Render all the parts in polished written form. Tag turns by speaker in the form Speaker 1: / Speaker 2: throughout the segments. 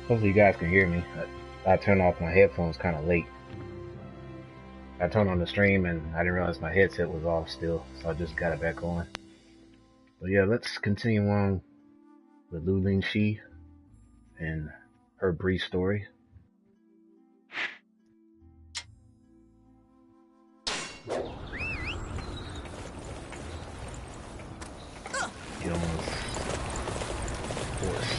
Speaker 1: Hopefully you guys can hear me. I turned off my headphones kind of late. I turned on the stream and I didn't realize my headset was off still, so I just got it back on. But yeah, let's continue on with Lingqi and her brief story. Get on this horse.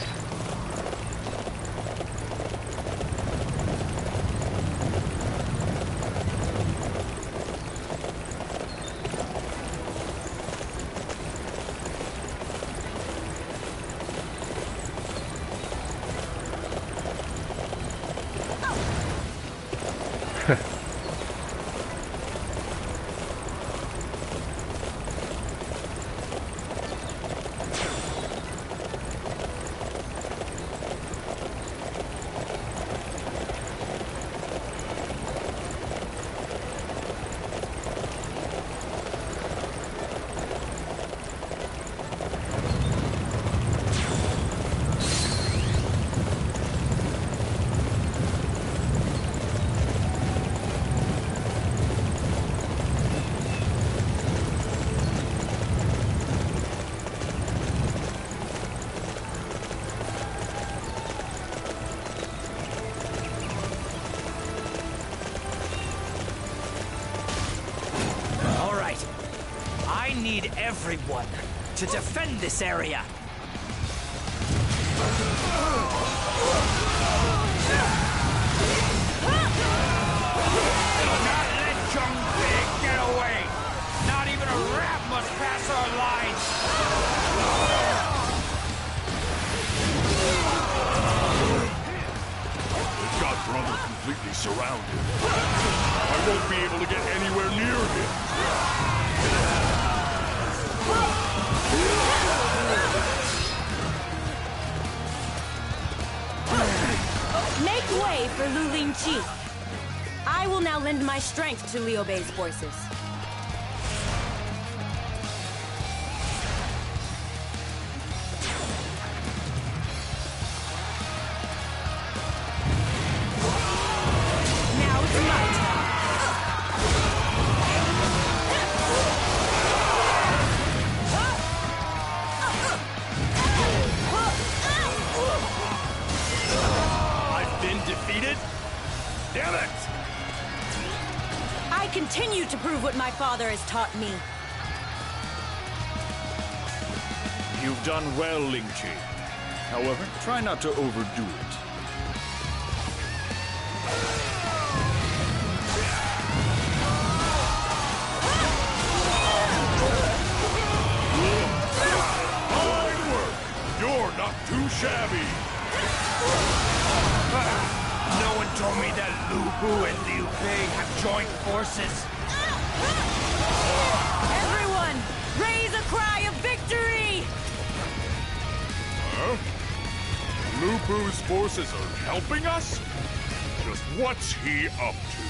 Speaker 2: I need everyone to defend this area.
Speaker 3: Not let Zhong Hui get away! Not even a rat must pass our lines!
Speaker 4: We've got brother completely surrounded. I won't be able to get anywhere near him.
Speaker 5: Make way for Lingqi. I will now lend my strength to Liu Bei's forces. Now it's my turn.
Speaker 4: I've been defeated? Damn it!
Speaker 5: I continue to prove what my father has taught me.
Speaker 4: You've done well, Lingqi. However, try not to overdo it. Fine work! You're not too shabby!
Speaker 3: No one told me that Lu Bu and Liu Bei have joined forces.
Speaker 5: Everyone, raise a cry of victory!
Speaker 4: Huh? Lu Bu's forces are helping us? Just what's he up to?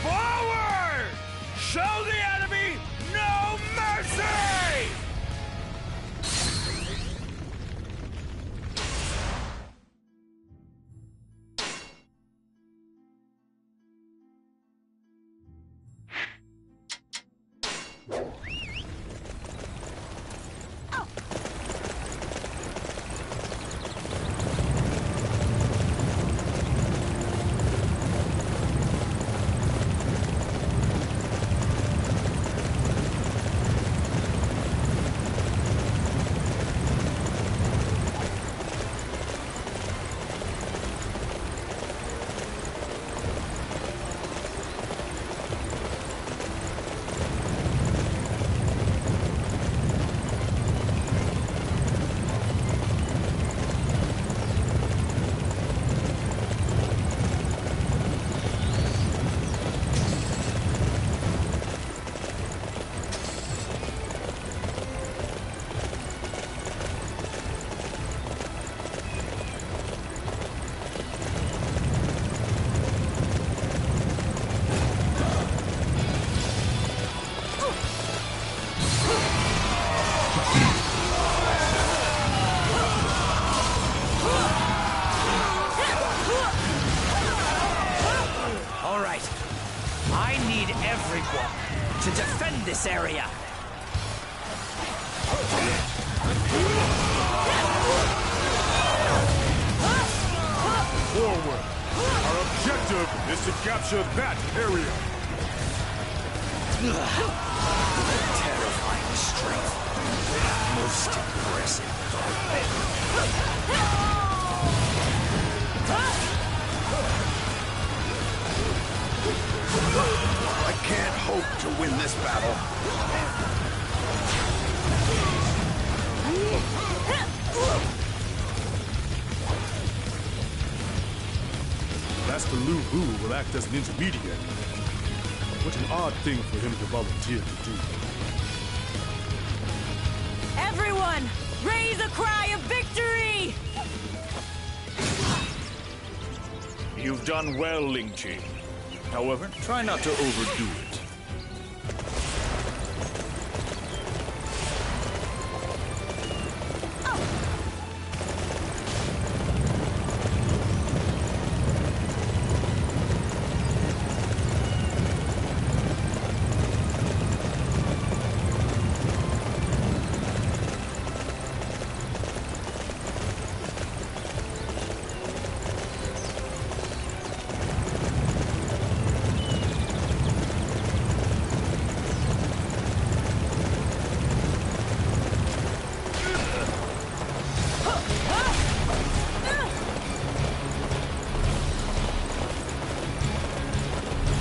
Speaker 3: Forward! Show the enemy no mercy!
Speaker 2: to defend this area.
Speaker 4: Forward! Our objective is to capture that area!
Speaker 2: Terrifying strength. Most impressive.
Speaker 6: I can't hope to win this battle.
Speaker 4: Master Lu Bu will act as an intermediary. What an odd thing for him to volunteer to do.
Speaker 5: Everyone, raise a cry of victory!
Speaker 4: You've done well, Lingqi. However, try not to overdo it.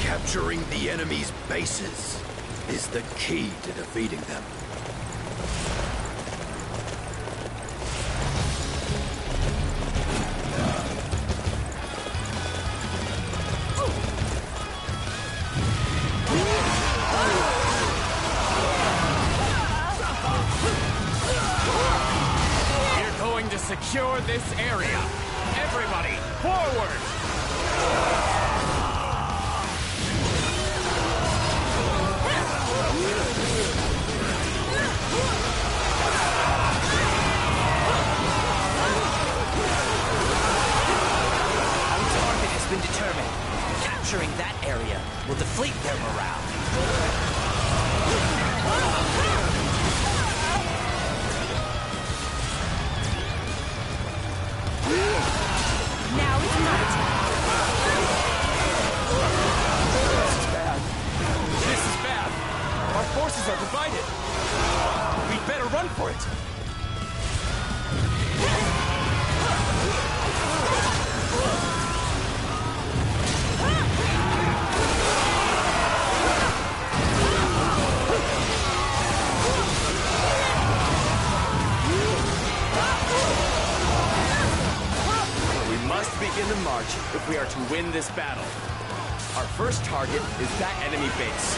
Speaker 6: Capturing the enemy's bases is the key to defeating them.
Speaker 3: We're going to secure this area. Everybody, forward!
Speaker 2: Been determined. Capturing that area will deflate their morale.
Speaker 5: Now it's my turn.
Speaker 3: This is bad. Our forces are divided. We'd better run for it. Begin the march if we are to win this battle. Our first target is that enemy base.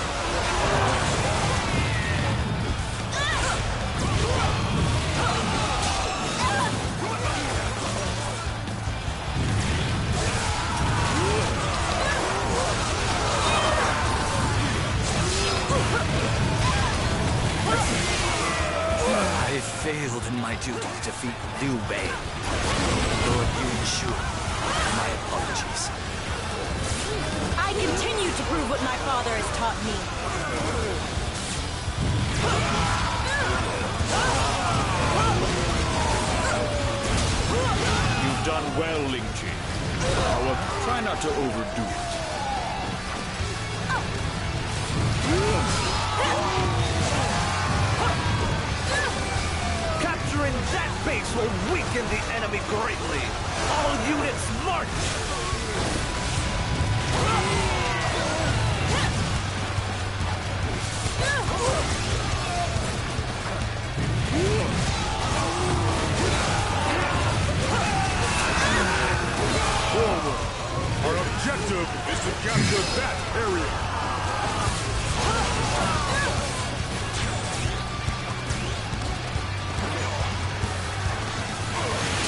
Speaker 2: I failed in my duty to defeat Liu Bei. Lord Yunshu. My apologies.
Speaker 5: I continue to prove what my father has taught me.
Speaker 4: You've done well, Lingqi. However, try not to overdo it.
Speaker 3: Capturing that base will weaken the enemy greatly. All units march!
Speaker 4: Forward! Our objective is to capture that area!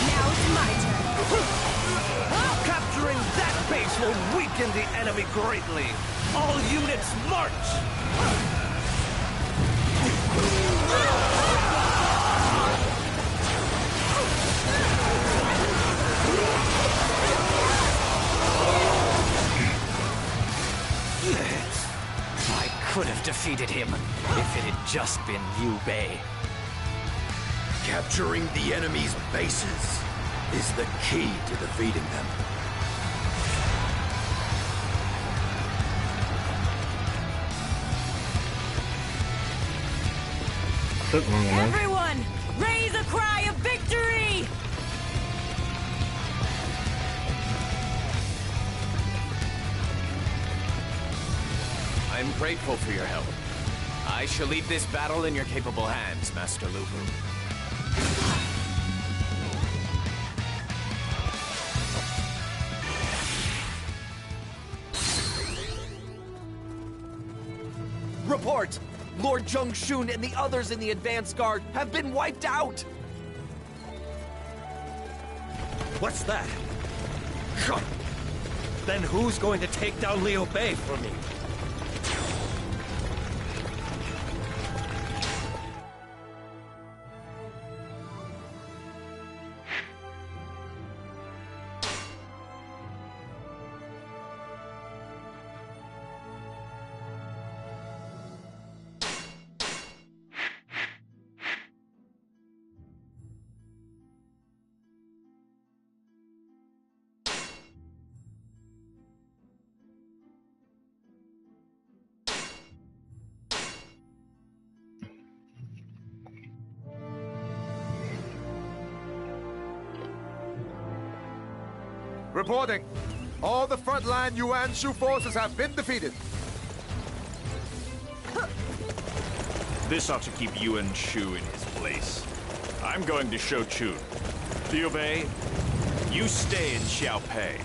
Speaker 5: Now it's my turn.
Speaker 3: Capturing that base will weaken the enemy greatly. All units march!
Speaker 2: I could have defeated defeated him if it had just been Liu Bei.
Speaker 6: Capturing the enemy's bases is the key to defeating them.
Speaker 1: Took long enough.
Speaker 5: Everyone, raise a cry of victory!
Speaker 2: I'm grateful for your help. I shall leave this battle in your capable hands, Master Lu Bu.
Speaker 7: Report! Lord Zhong Hui and the others in the advance guard have been wiped out!
Speaker 8: What's that? Then who's going to take down Liu Bei for me?
Speaker 9: Reporting. All the frontline Yuan Shu forces have been defeated.
Speaker 4: This ought to keep Yuan Shu in his place. I'm going to show Chun. Liu Bei, you stay in Xiaopei.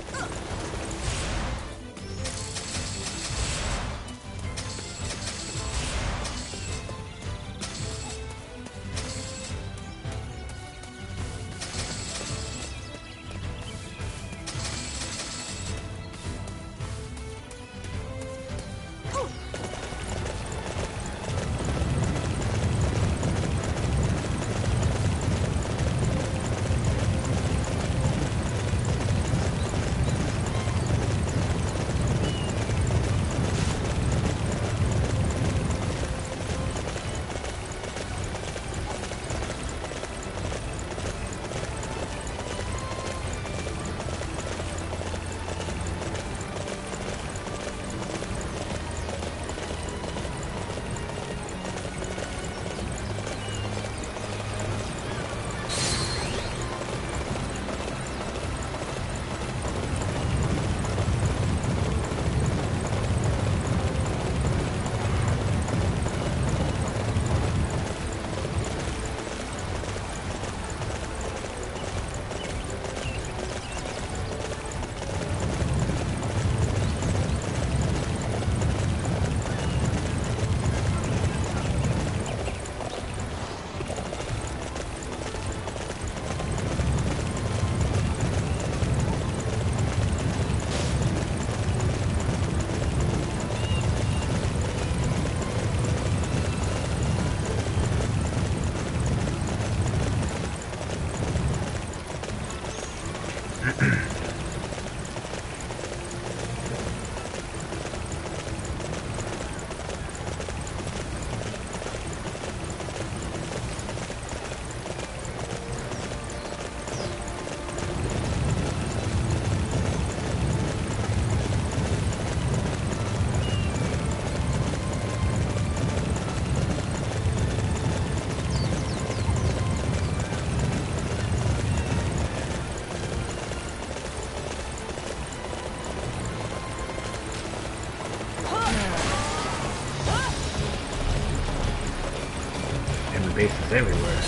Speaker 1: Bases everywhere.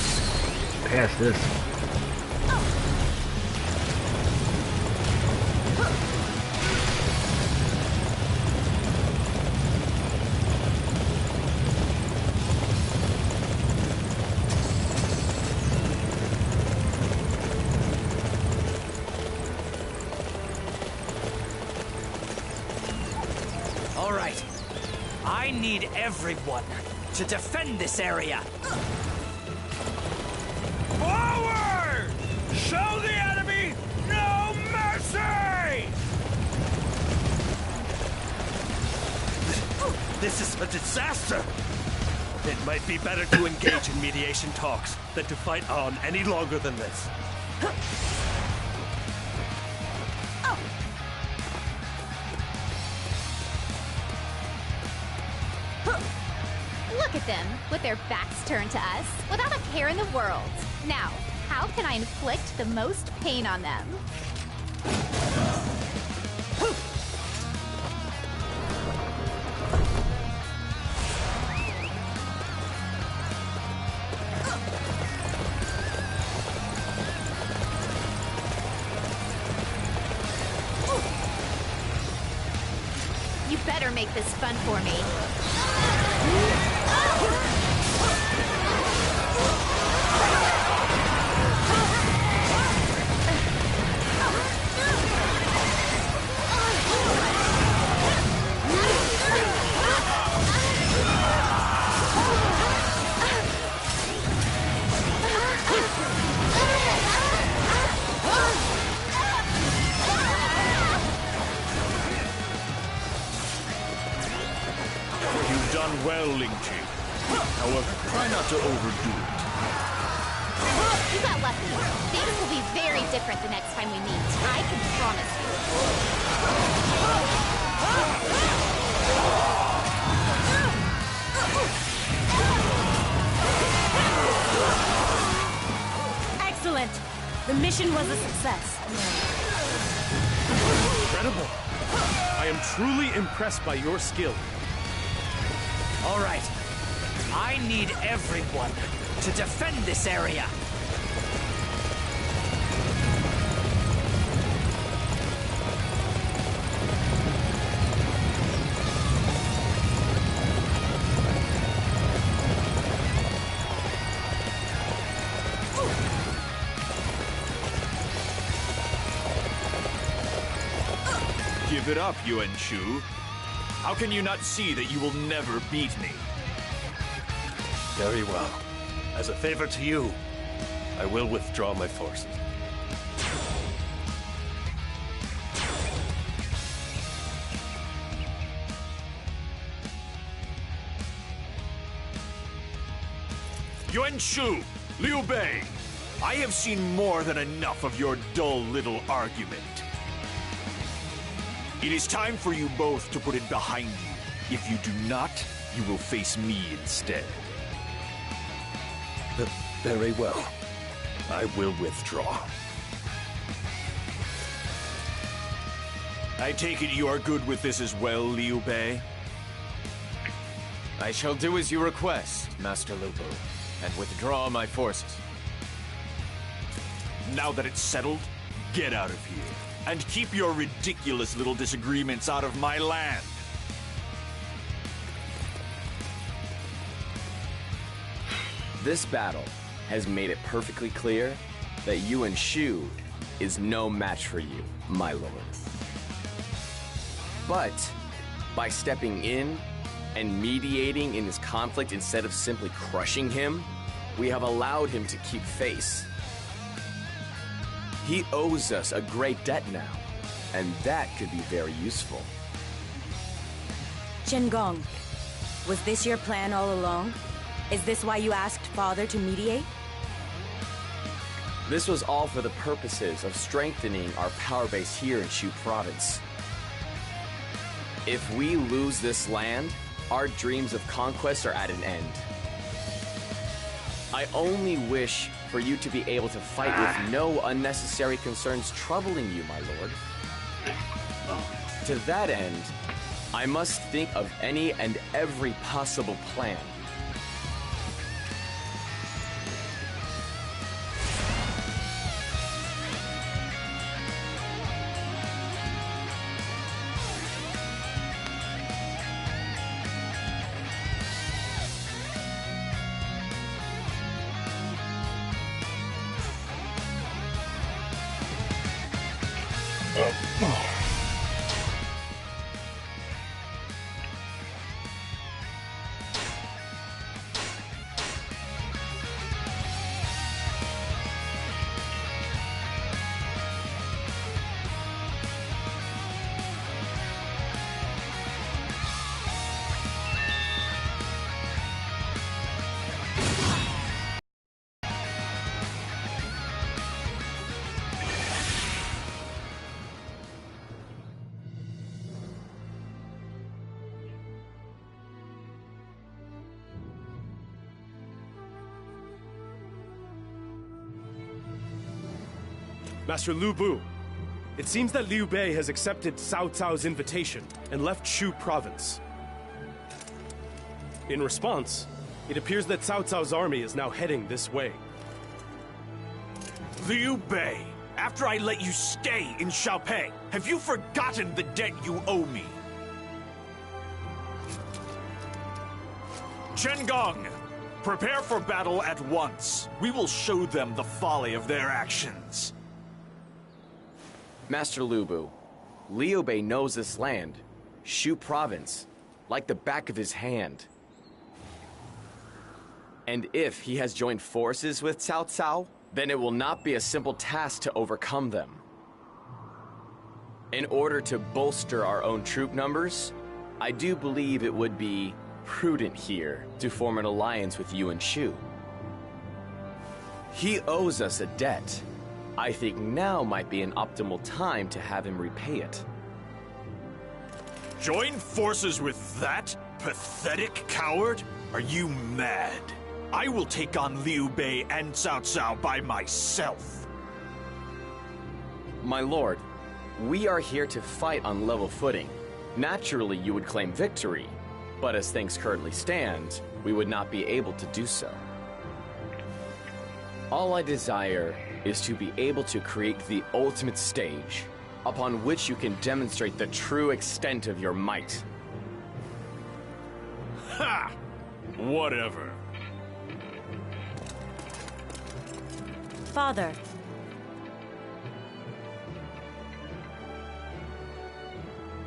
Speaker 1: Past this.
Speaker 7: All right. I need everyone to defend this area.
Speaker 3: Forward! Show the enemy no mercy!
Speaker 8: This is a disaster! It might be better to engage in mediation talks than to fight on any longer than this.
Speaker 10: Look at them, with their backs turned to us, without a care in the world. Now, how can I inflict the most pain on them? You better make this fun for me.
Speaker 4: You've done well, Lingqi. However, try not to overdo it.
Speaker 10: You got lucky. Things will be very different the next time we meet. I can promise you.
Speaker 5: Excellent! The mission was a success.
Speaker 8: Incredible. I am truly impressed by your skill.
Speaker 7: All right. I need everyone to defend this area.
Speaker 4: Give it up, Yuan Shu. How can you not see that you will never beat me?
Speaker 8: Very well. As a favor to you, I will withdraw my forces.
Speaker 4: Yuan Shu, Liu Bei, I have seen more than enough of your dull little argument. It is time for you both to put it behind you. If you do not, you will face me instead.
Speaker 8: Very well. I will withdraw.
Speaker 4: I take it you are good with this as well, Liu Bei?
Speaker 11: I shall do as you request, Master Lu Bu, and withdraw my forces.
Speaker 4: Now that it's settled, get out of here. And keep your ridiculous little disagreements out of my land.
Speaker 11: This battle has made it perfectly clear that Yuan Shu is no match for you, my lord. But by stepping in and mediating in this conflict instead of simply crushing him, we have allowed him to keep face. He owes us a great debt now, and that could be very useful.
Speaker 5: Gong, was this your plan all along? Is this why you asked Father to mediate?
Speaker 11: This was all for the purposes of strengthening our power base here in Shu Province. If we lose this land, our dreams of conquest are at an end. I only wish for you to be able to fight with no unnecessary concerns troubling you, my lord. To that end, I must think of any and every possible plan.
Speaker 8: Master Lu Bu, it seems that Liu Bei has accepted Cao Cao's invitation and left Shu province. In response, it appears that Cao Cao's army is now heading this way.
Speaker 4: Liu Bei, after I let you stay in Xiaopei, have you forgotten the debt you owe me? Chen Gong, prepare for battle at once. We will show them the folly of their actions.
Speaker 11: Master Lu Bu, Liu Bei knows this land, Shu province, like the back of his hand. And if he has joined forces with Cao Cao, then it will not be a simple task to overcome them. In order to bolster our own troop numbers, I do believe it would be prudent here to form an alliance with Yuan Shu. He owes us a debt. I think now might be an optimal time to have him repay it.
Speaker 4: Join forces with that pathetic coward? Are you mad? I will take on Liu Bei and Cao Cao by myself.
Speaker 11: My lord, we are here to fight on level footing. Naturally, you would claim victory, but as things currently stand, we would not be able to do so. All I desire is to be able to create the ultimate stage, upon which you can demonstrate the true extent of your might.
Speaker 4: Ha! Whatever.
Speaker 5: Father.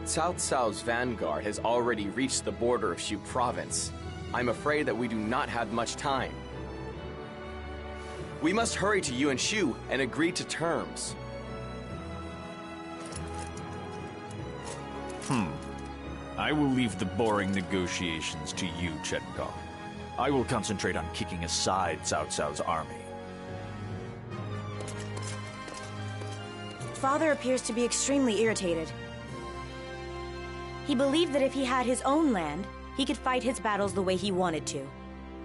Speaker 11: Cao Cao's vanguard has already reached the border of Shu province. I'm afraid that we do not have much time. We must hurry to Yuan Shu and agree to terms.
Speaker 4: I will leave the boring negotiations to you, Chen Gong. I will concentrate on kicking aside Cao Cao's army.
Speaker 5: Father appears to be extremely irritated. He believed that if he had his own land, he could fight his battles the way he wanted to.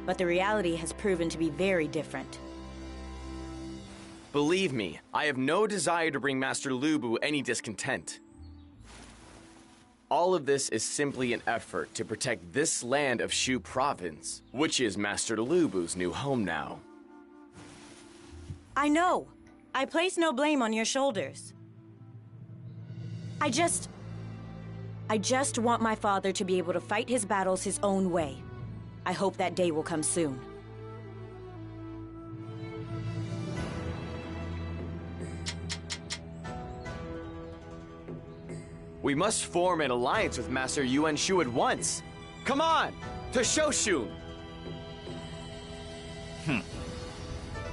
Speaker 5: But the reality has proven to be very different.
Speaker 11: Believe me, I have no desire to bring Master Lu Bu any discontent. All of this is simply an effort to protect this land of Shu province, which is Master Lu Bu's new home now.
Speaker 5: I know. I place no blame on your shoulders. I just want my father to be able to fight his battles his own way. I hope that day will come soon.
Speaker 11: We must form an alliance with Master Yuan Shu at once. Come on, to Shoshu!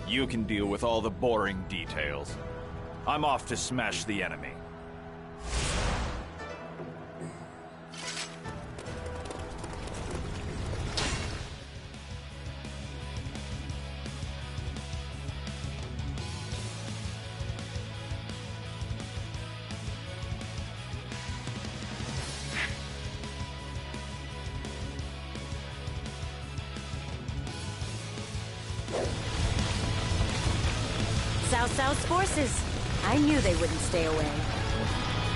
Speaker 4: You can deal with all the boring details. I'm off to smash the enemy.
Speaker 5: Cao Cao's forces. I knew they wouldn't stay away.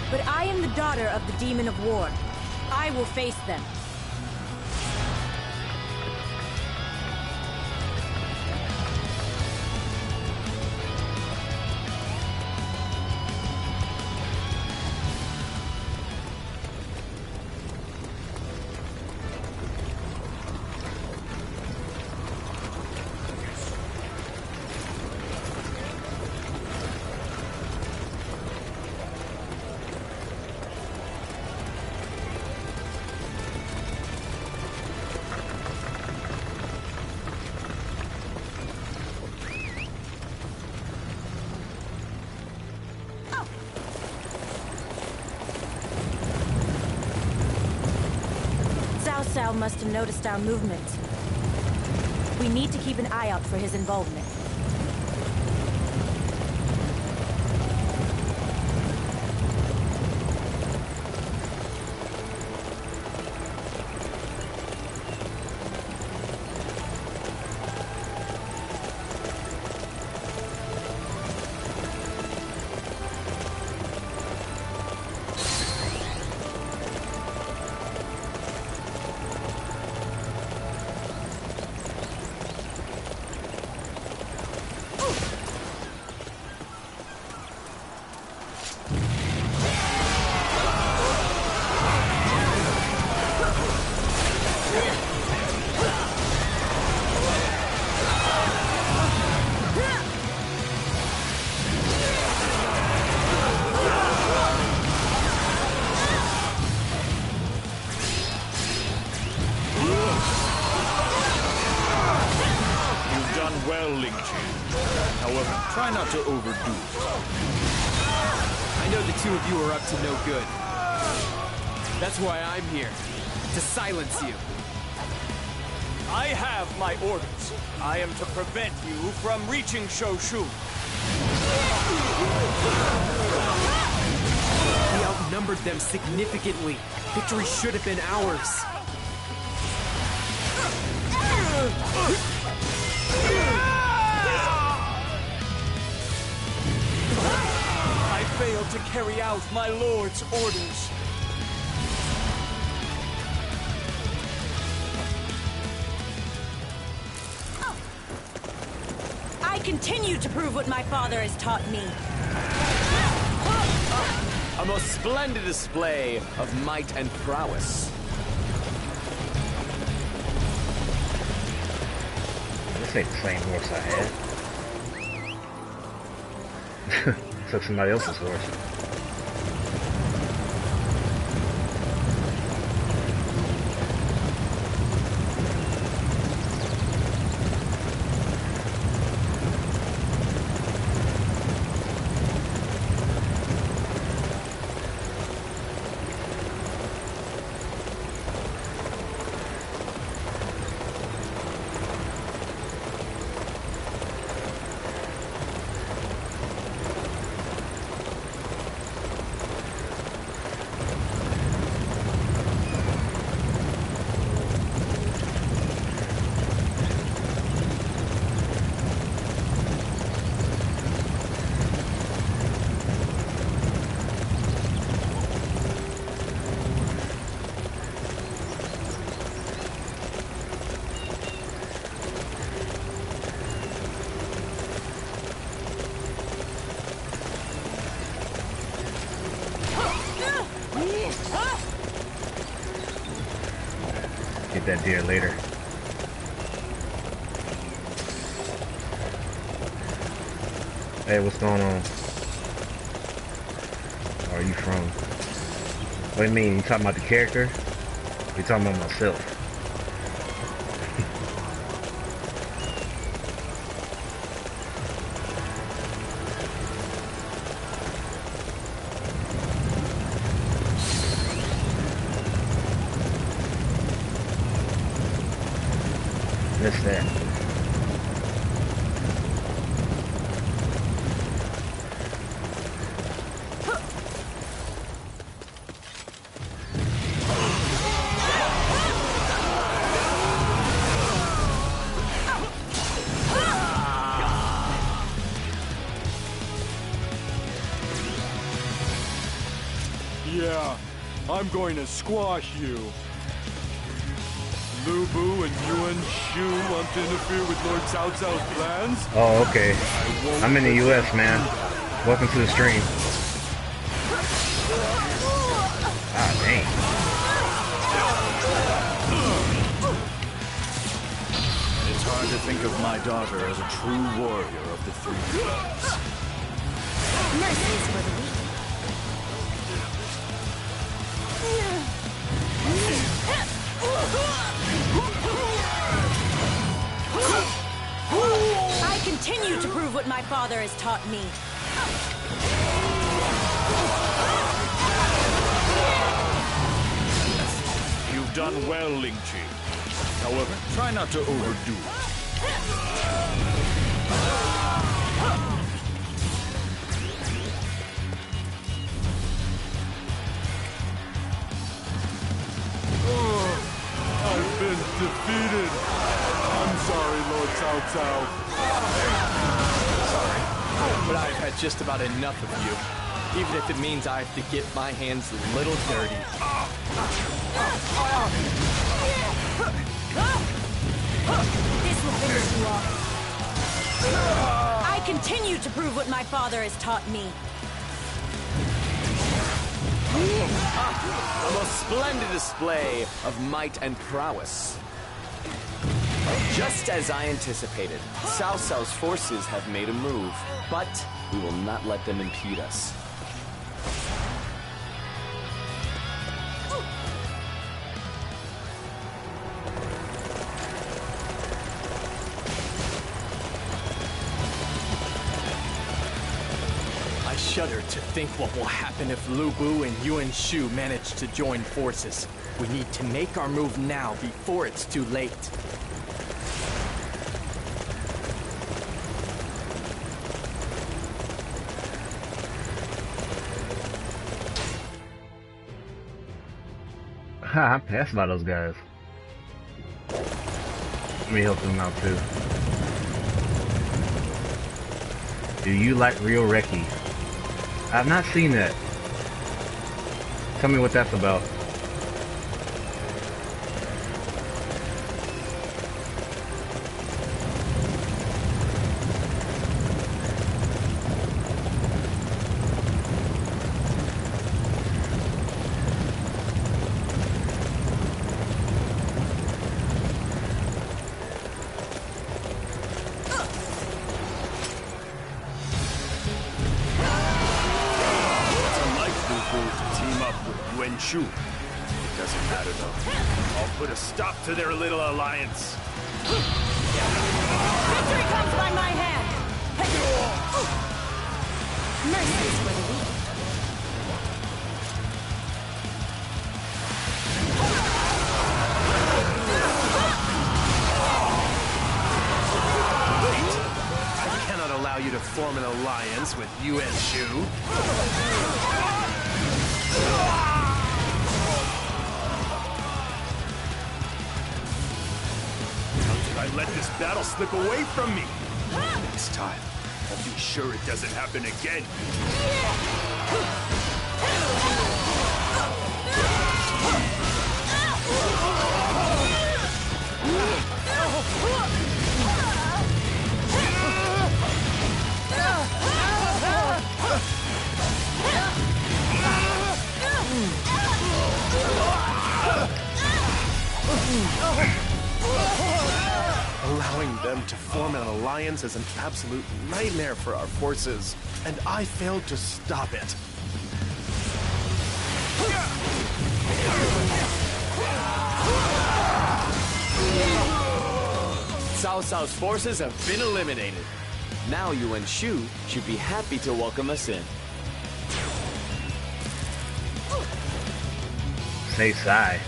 Speaker 5: But I am the daughter of the Demon of War. I will face them. Cao must have noticed our movement. We need to keep an eye out for his involvement.
Speaker 4: done well, Lingqi. However, try not to overdo it.
Speaker 12: I know the two of you are up to no good. That's why I'm here, to silence you.
Speaker 8: I have my orders. I am to prevent you from reaching Shoshu.
Speaker 12: We outnumbered them significantly. Victory should have been ours.
Speaker 8: I failed to carry out my lord's orders.
Speaker 5: I continue to prove what my father has taught me.
Speaker 11: A most splendid display of might and prowess.
Speaker 1: This ain't the same horse I had. Took somebody else's horse. Get that deer later. Hey, what's going on? Where are you from? What do you mean? You talking about the character? Or you talking about myself? Missed that.
Speaker 13: Yeah, I'm going to squash you. Lu Bu and Yuan Shu want to interfere with Lord Cao Cao's plans?
Speaker 1: Oh, okay. I'm in the US, man. Welcome to the stream. Ah, dang.
Speaker 4: It's hard to think of my daughter as a true warrior of the three gods.
Speaker 10: Mercies for the weak.
Speaker 5: I continue to prove what my father has taught me.
Speaker 4: You've done well, Lingqi. However, try not to overdo it.
Speaker 13: I've been defeated. I'm sorry, Lord Cao Cao.
Speaker 12: Sorry, but I've had just about enough of you. Even if it means I have to get my hands a little dirty.
Speaker 5: This will finish you off. I continue to prove what my father has taught me.
Speaker 11: A most splendid display of might and prowess. Just as I anticipated, Cao Cao's forces have made a move, but we will not let them impede us.
Speaker 12: shudder to think what will happen if Lu Bu and Yuan Shu manage to join forces. We need to make our move now before it's too late.
Speaker 1: I passed by those guys. Let me help them out too. Do you like real recce? I've not seen that. Tell me what that's about.
Speaker 4: Shu. It doesn't matter though. I'll put a stop to their little alliance.
Speaker 5: Victory comes by my hand! Mercy is for the weak.
Speaker 8: Wait! I cannot allow you to form an alliance with Yuan Shu.
Speaker 4: I let this battle slip away from me. Next time, I'll be sure it doesn't happen again.
Speaker 8: Allowing them to form an alliance is an absolute nightmare for our forces, and I failed to stop it.
Speaker 11: Cao Cao's forces have been eliminated. Now Yuan Shu should be happy to welcome us in.
Speaker 1: Say Sai.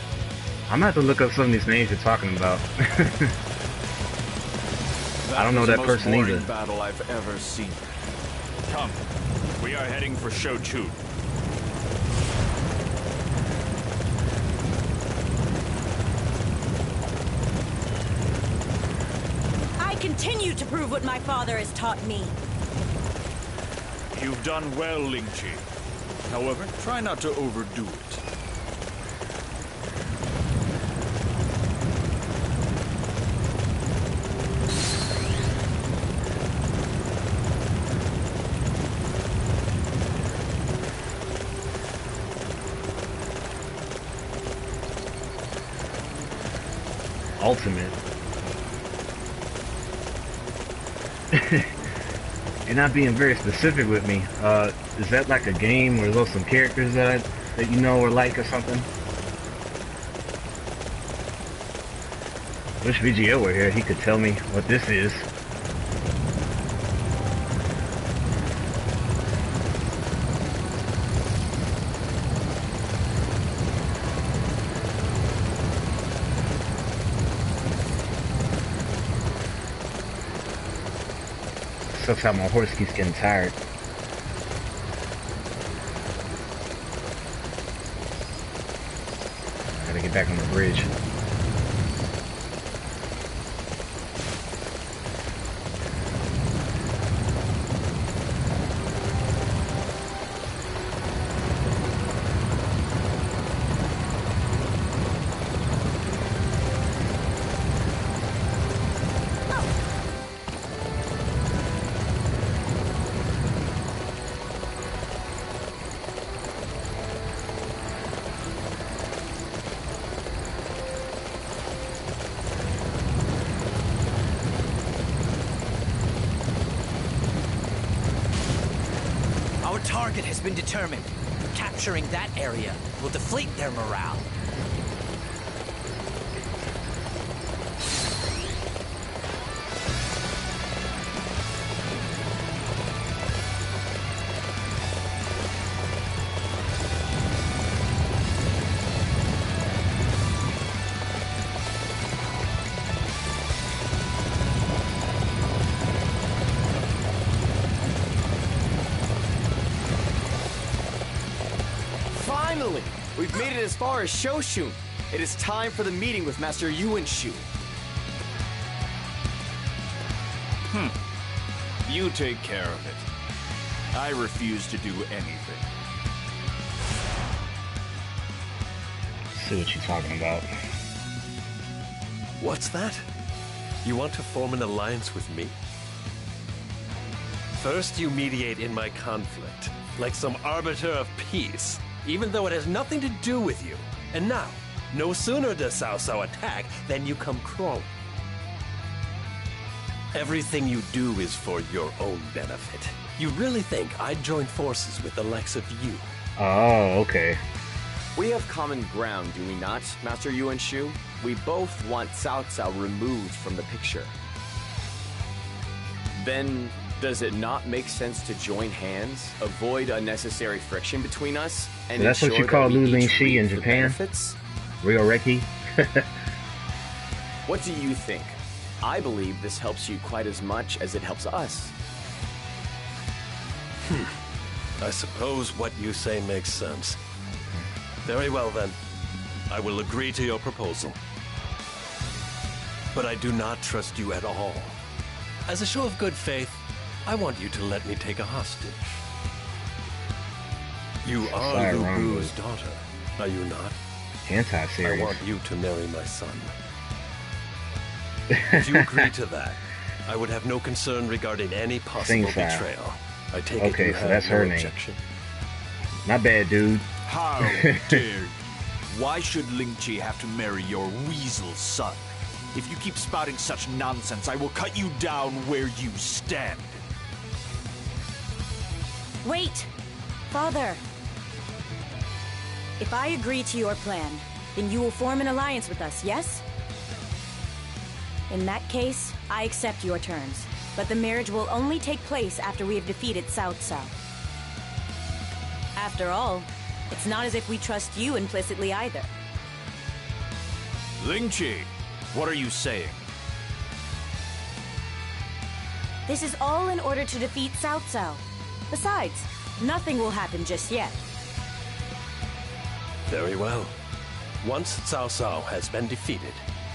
Speaker 1: I'm gonna have to look up some of these names you're talking about. I don't know that person either.
Speaker 4: Battle I've ever seen. Come, we are heading for Shou Chun.
Speaker 5: I continue to prove what my father has taught me.
Speaker 4: You've done well, Lingqi. However, try not to overdo it.
Speaker 1: Ultimate. You're not being very specific with me. Is that like a game where there's some characters that you know or like or something? Wish VGL were here. He could tell me what this is. Sucks how my horse keeps getting tired. I gotta get back on the bridge.
Speaker 7: Target has been determined. Capturing that area will deflate their morale.
Speaker 11: Finally! We've made it as far as Shoshun. It is time for the meeting with Master Yuan Shu.
Speaker 4: You take care of it. I refuse to do anything.
Speaker 1: See what you're talking about.
Speaker 8: What's that? You want to form an alliance with me? First, you mediate in my conflict, like some arbiter of peace, even though it has nothing to do with you. And now, no sooner does Cao Cao attack than you come crawling. Everything you do is for your own benefit. You really think I'd join forces with the likes of you?
Speaker 1: Oh, okay.
Speaker 11: We have common ground, do we not, Master Yuan Shu? We both want Cao Cao removed from the picture. Then, does it not make sense to join hands, avoid unnecessary friction between us, and
Speaker 1: that's what you call Lingqi in Japan? Real Reiki?
Speaker 11: What do you think? I believe this helps you quite as much as it helps us.
Speaker 8: I suppose what you say makes sense. Very well then. I will agree to your proposal. But I do not trust you at all. As a show of good faith, I want you to let me take a hostage. You are Lu Bu's daughter, are you not?
Speaker 1: Anti-serious.
Speaker 8: I want you to marry my son. If you agree to that, I would have no concern regarding any possible betrayal. I take it you have
Speaker 1: that's
Speaker 8: no
Speaker 1: her
Speaker 8: objection.
Speaker 1: name. Not bad, dude.
Speaker 4: How dare you? Why should Lingqi have to marry your weasel son? If you keep spouting such nonsense, I will cut you down where you stand.
Speaker 5: Wait! Father! If I agree to your plan, then you will form an alliance with us, yes? In that case, I accept your terms. But the marriage will only take place after we have defeated Cao Cao. After all, it's not as if we trust you implicitly either.
Speaker 4: Lingqi, what are you saying?
Speaker 5: This is all in order to defeat Cao Cao. Besides, nothing will happen just yet.
Speaker 8: Very well. Once Cao Cao has been defeated,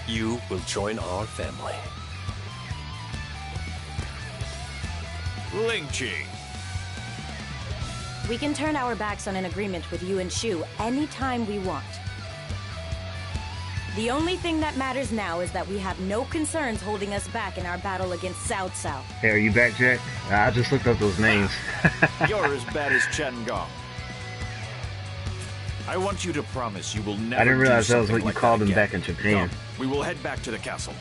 Speaker 8: you will join our family.
Speaker 4: Lingqi.
Speaker 5: We can turn our backs on an agreement with Yuan Shu anytime we want. The only thing that matters now is that we have no concerns holding us back in our battle against Cao Cao.
Speaker 1: Hey, are you back, Jack? I just looked up those names.
Speaker 4: You're as bad as Chen Gong. I want you to promise you will never.
Speaker 1: I didn't realize
Speaker 4: do
Speaker 1: that was what you
Speaker 4: like
Speaker 1: called
Speaker 4: that
Speaker 1: them
Speaker 4: again.
Speaker 1: back in Japan.
Speaker 4: Come, we will head back to the castle.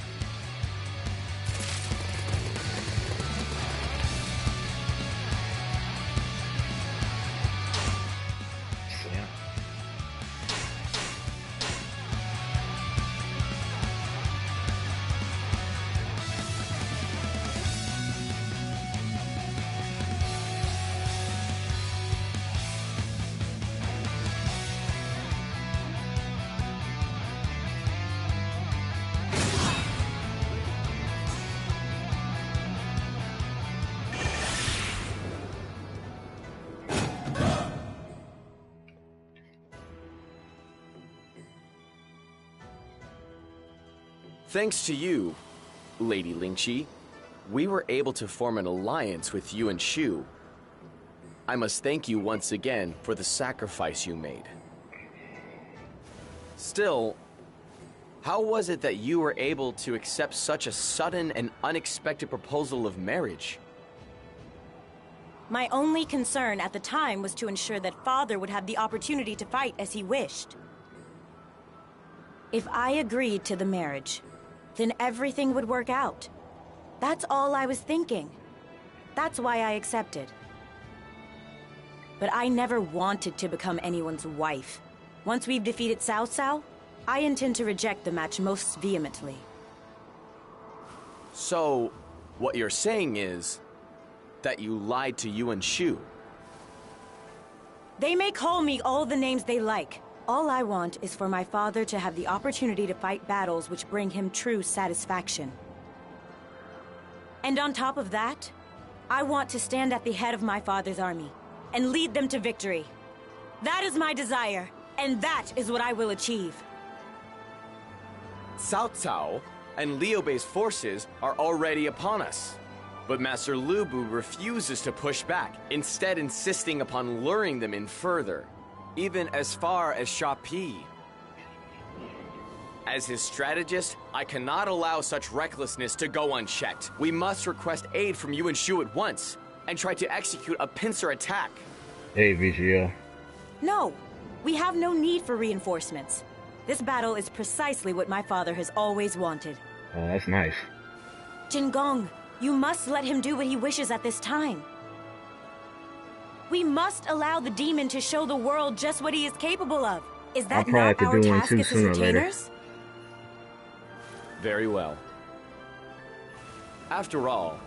Speaker 11: Thanks to you, Lady Lingqi, we were able to form an alliance with Yuan Shu. I must thank you once again for the sacrifice you made. Still, how was it that you were able to accept such a sudden and unexpected proposal of marriage?
Speaker 5: My only concern at the time was to ensure that Father would have the opportunity to fight as he wished. If I agreed to the marriage, then everything would work out. That's all I was thinking. That's why I accepted. But I never wanted to become anyone's wife. Once we've defeated Cao Cao, I intend to reject the match most vehemently.
Speaker 11: So, what you're saying is that you lied to Yuan Shu.
Speaker 5: They may call me all the names they like. All I want is for my father to have the opportunity to fight battles which bring him true satisfaction. And on top of that, I want to stand at the head of my father's army and lead them to victory. That is my desire, And that is what I will achieve.
Speaker 11: Cao Cao and Liu Bei's forces are already upon us. But Master Lu Bu refuses to push back, instead insisting upon luring them in further, even as far as Shapi. As his strategist, I cannot allow such recklessness to go unchecked. We must request aid from Yuan Shu at once, and try to execute a pincer attack.
Speaker 1: Hey, VGL.
Speaker 5: No, we have no need for reinforcements. This battle is precisely what my father has always wanted.
Speaker 1: Oh, that's nice.
Speaker 5: Jin Gong, you must let him do what he wishes at this time. We must allow the demon to show the world just what he is capable of. Is that not our task as his retainers?
Speaker 11: Very well. After all,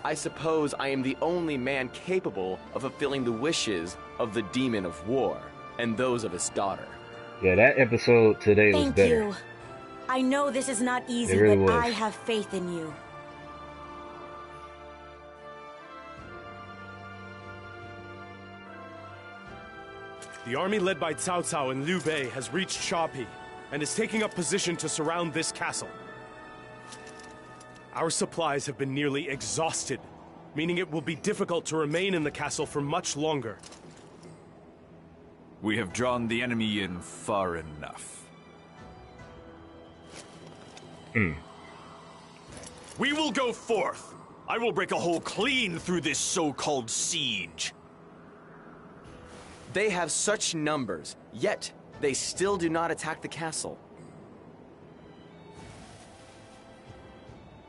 Speaker 11: I suppose I am the only man capable of fulfilling the wishes of the demon of war and those of his daughter.
Speaker 1: Yeah, that episode today was better.
Speaker 5: Thank you. I know this is not easy,
Speaker 1: It really
Speaker 5: but
Speaker 1: was.
Speaker 5: I have faith in you.
Speaker 13: The army led by Cao Cao and Liu Bei has reached Shapi and is taking up position to surround this castle. Our supplies have been nearly exhausted, meaning it will be difficult to remain in the castle for much longer.
Speaker 4: We have drawn the enemy in far enough. We will go forth. I will break a hole clean through this so-called siege.
Speaker 11: They have such numbers, yet they still do not attack the castle.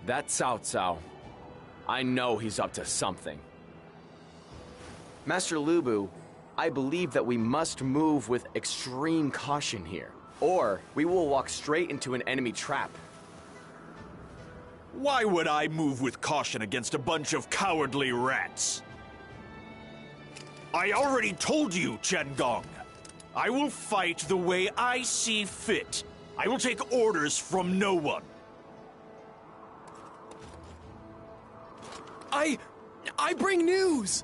Speaker 11: That Cao Cao, I know he's up to something. Master Lu Bu, I believe that we must move with extreme caution here, or we will walk straight into an enemy trap.
Speaker 4: Why would I move with caution against a bunch of cowardly rats? I already told you, Chen Gong. I will fight the way I see fit. I will take orders from no one.
Speaker 12: I bring news!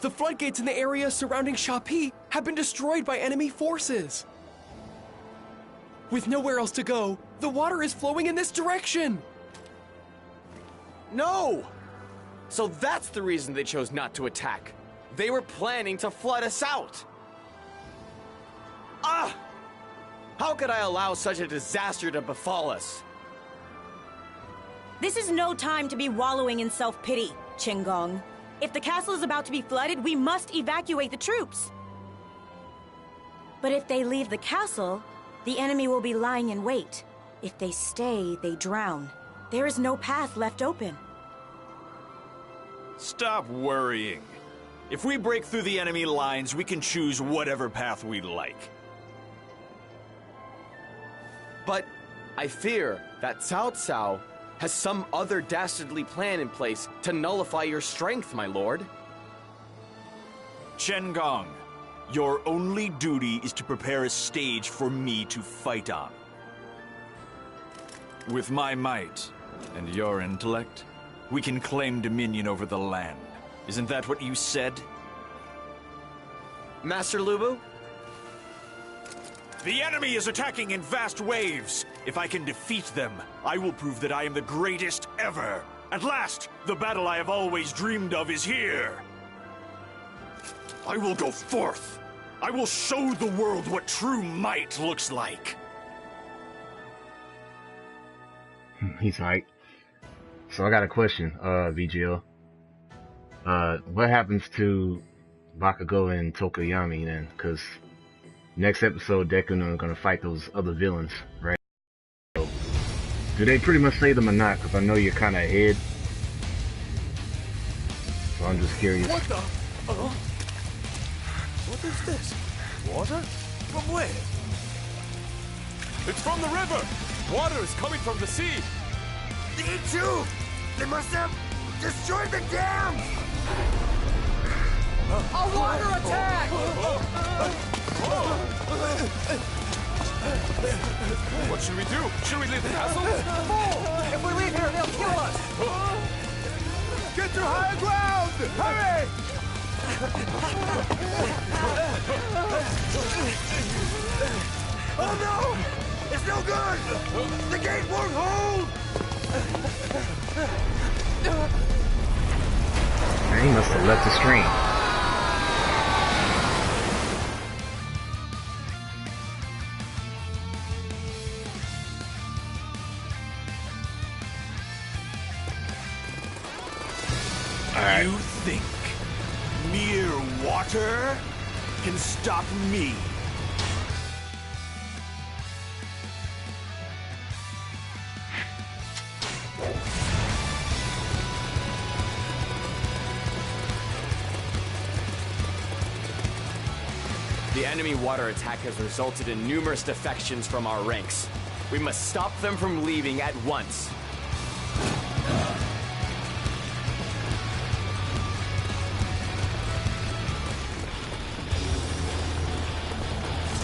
Speaker 12: The floodgates in the area surrounding Shapi have been destroyed by enemy forces. With nowhere else to go, the water is flowing in this direction!
Speaker 11: No! So that's the reason they chose not to attack. They were planning to flood us out. Ah! How could I allow such a disaster to befall us?
Speaker 5: This is no time to be wallowing in self-pity, Qin Gong. If the castle is about to be flooded, we must evacuate the troops. But if they leave the castle, the enemy will be lying in wait. If they stay, they drown. There is no path left open.
Speaker 4: Stop worrying. If we break through the enemy lines, we can choose whatever path we like.
Speaker 11: But I fear that Cao Cao has some other dastardly plan in place to nullify your strength, my lord.
Speaker 4: Chen Gong, your only duty is to prepare a stage for me to fight on. With my might and your intellect, we can claim dominion over the land. Isn't that what you said?
Speaker 11: Master Lu Bu?
Speaker 4: The enemy is attacking in vast waves. If I can defeat them, I will prove that I am the greatest ever. At last, the battle I have always dreamed of is here. I will go forth. I will show the world what true might looks like.
Speaker 1: He's right. So I got a question, VGL. What happens to Bakugo and Tokoyami then? Because next episode, Deku and them are gonna fight those other villains, right? So, do they pretty much save them or not? Because I know you're kind of ahead. So I'm just curious.
Speaker 13: What the? What is this? Water? From where? It's from the river! Water is coming from the sea!
Speaker 3: The E2! They must have destroyed the dam!
Speaker 7: A water attack!
Speaker 13: What should we do? Should we leave the castle?
Speaker 7: Fool! If we leave here, they'll kill us!
Speaker 9: Get to higher ground! Hurry!
Speaker 3: Oh no! It's no good! The gate won't hold!
Speaker 1: Man, he must have left the stream.
Speaker 4: You think mere water can stop me?
Speaker 11: The enemy water attack has resulted in numerous defections from our ranks. We must stop them from leaving at once.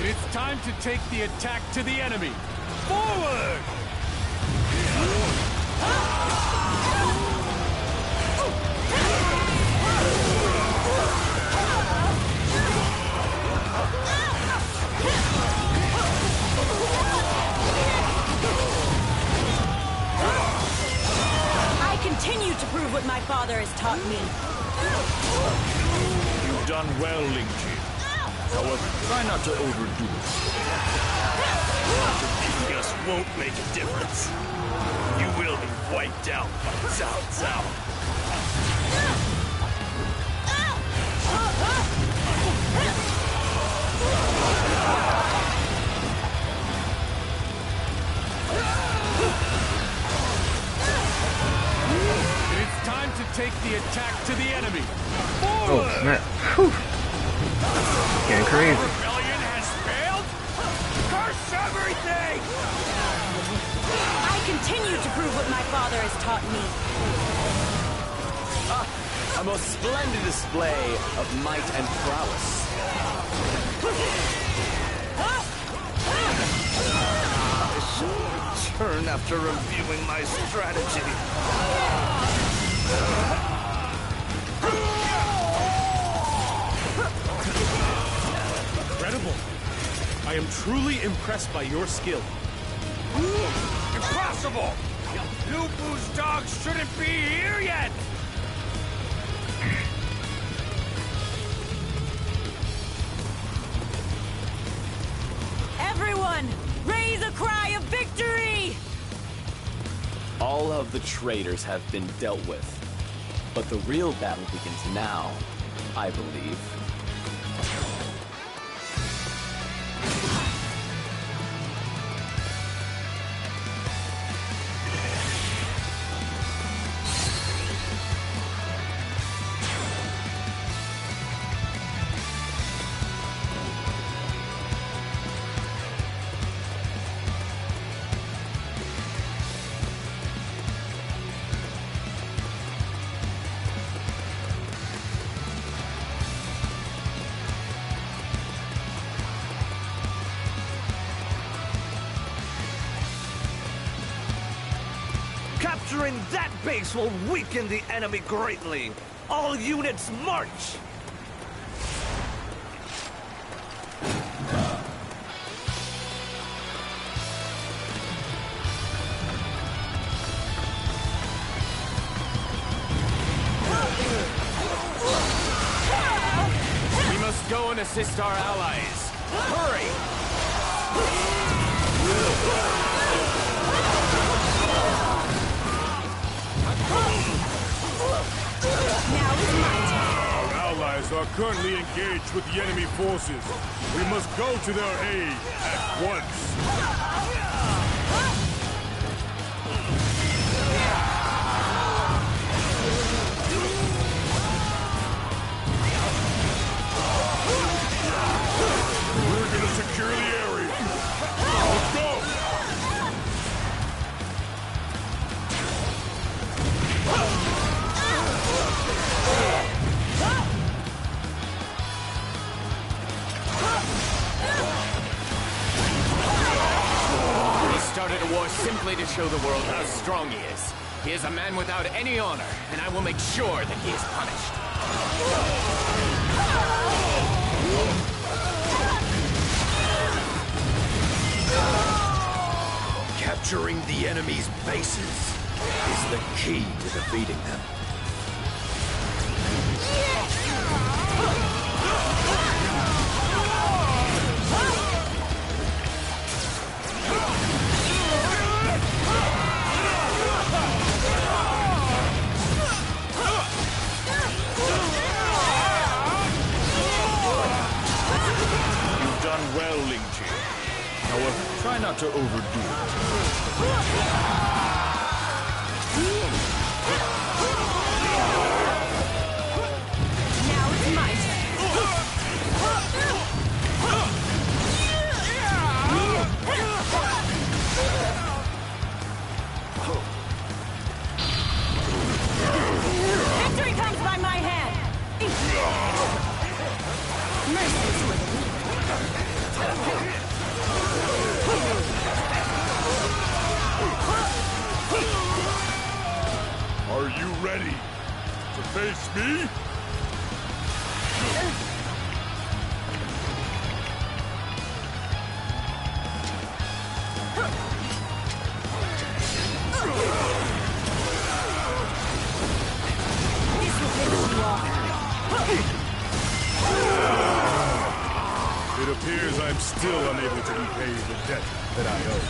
Speaker 13: It's time to take the attack to the enemy. Forward!
Speaker 5: I continue to prove what my father has taught me.
Speaker 4: You've done well, Lingqi. However, try not to overdo it. Defeating us won't make a difference. You will be wiped out by Cao Cao.
Speaker 13: It's time to take the attack to the enemy.
Speaker 1: Oh,
Speaker 13: Forward!
Speaker 1: snap. Whew. Getting crazy.
Speaker 3: Rebellion has failed? Curse everything!
Speaker 5: I continue to prove what my father has taught me.
Speaker 11: A most splendid display of might and prowess.
Speaker 2: I shall return after reviewing my strategy.
Speaker 13: Incredible. I am truly impressed by your skill.
Speaker 3: Impossible! Lu Bu's dogs shouldn't be here yet!
Speaker 5: Everyone, raise a cry of victory!
Speaker 11: All of the traitors have been dealt with. But the real battle begins now, I believe.
Speaker 2: Capturing that base will weaken the enemy greatly. All units march!
Speaker 12: We must go and assist our allies. Hurry!
Speaker 5: Now is my turn.
Speaker 13: Our allies are currently engaged with the enemy forces. We must go to their aid at once. We're gonna secure the area. Let's go!
Speaker 12: He started a war simply to show the world how strong he is. He is a man without any honor, and I will make sure that he is punished.
Speaker 6: Capturing the enemy's bases is the key to defeating them.
Speaker 4: You've done well, Lingqi. However, try not to overdo it.
Speaker 5: Now it's my turn. Victory comes by my hand.
Speaker 13: Are you ready to face me? It appears I'm still unable to repay the debt that I owe.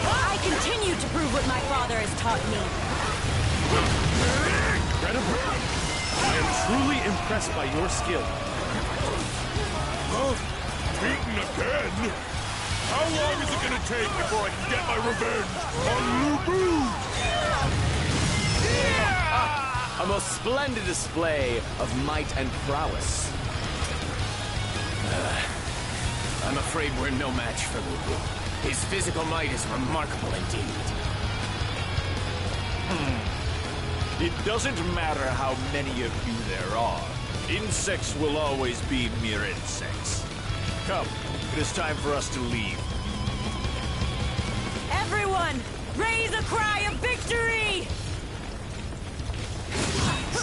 Speaker 5: I continue to prove what my father has taught me.
Speaker 4: Incredible. I am truly impressed by your skill.
Speaker 13: Huh? Beaten again? How long is it gonna take before I can get my revenge on Lu Bu?
Speaker 11: A most splendid display of might and prowess.
Speaker 2: I'm afraid we're no match for Lu Bu. His physical might is remarkable indeed.
Speaker 4: It doesn't matter how many of you there are. Insects will always be mere insects. Come, it is time for us to leave.
Speaker 5: Everyone, raise a cry of victory!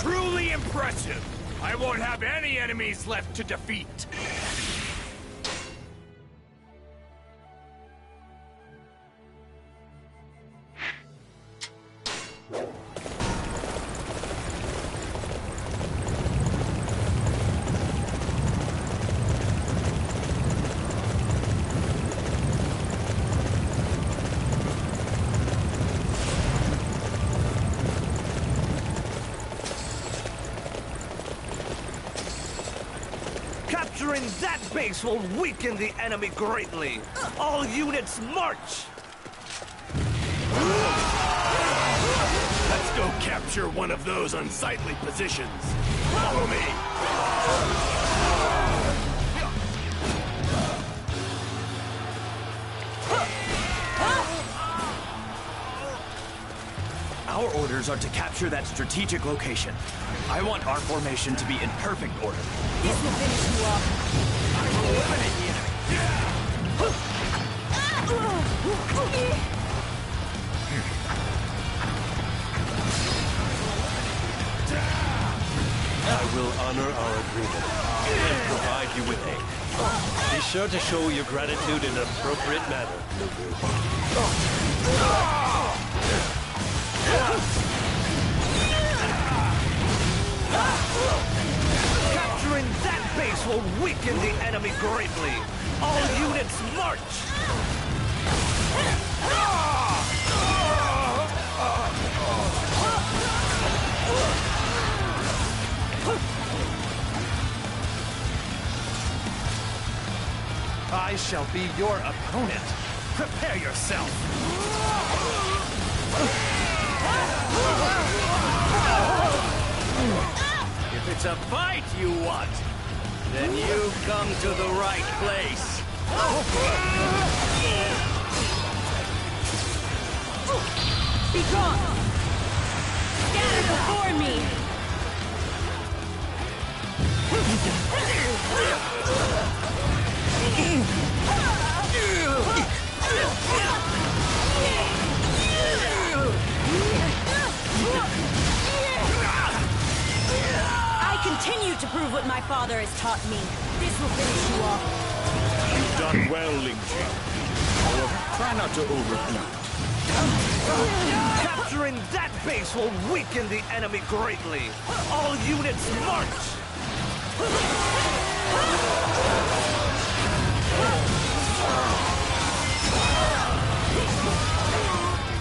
Speaker 3: Truly impressive! I won't have any enemies left to defeat!
Speaker 7: Capturing that base will weaken the enemy greatly. All units march!
Speaker 6: Let's go capture one of those unsightly positions. Follow me.
Speaker 7: Our orders are to capture that strategic location. I want our formation to be in perfect order.
Speaker 5: This will finish you off.
Speaker 7: I will eliminate the enemy.
Speaker 8: I will honor our agreement and provide you with aid. Be sure to show your gratitude in an appropriate manner, Lu Bu.
Speaker 7: Capturing that base will weaken the enemy greatly. All units march! I shall be your opponent. Prepare yourself.
Speaker 2: If it's a fight you want, then you've come to the right place.
Speaker 5: Be gone! Scatter before me! I continue to prove what my father has taught me. This will finish you off.
Speaker 13: You've done well, Lingqi. However, try not to overdo it.
Speaker 7: Capturing that base will weaken the enemy greatly. All units march!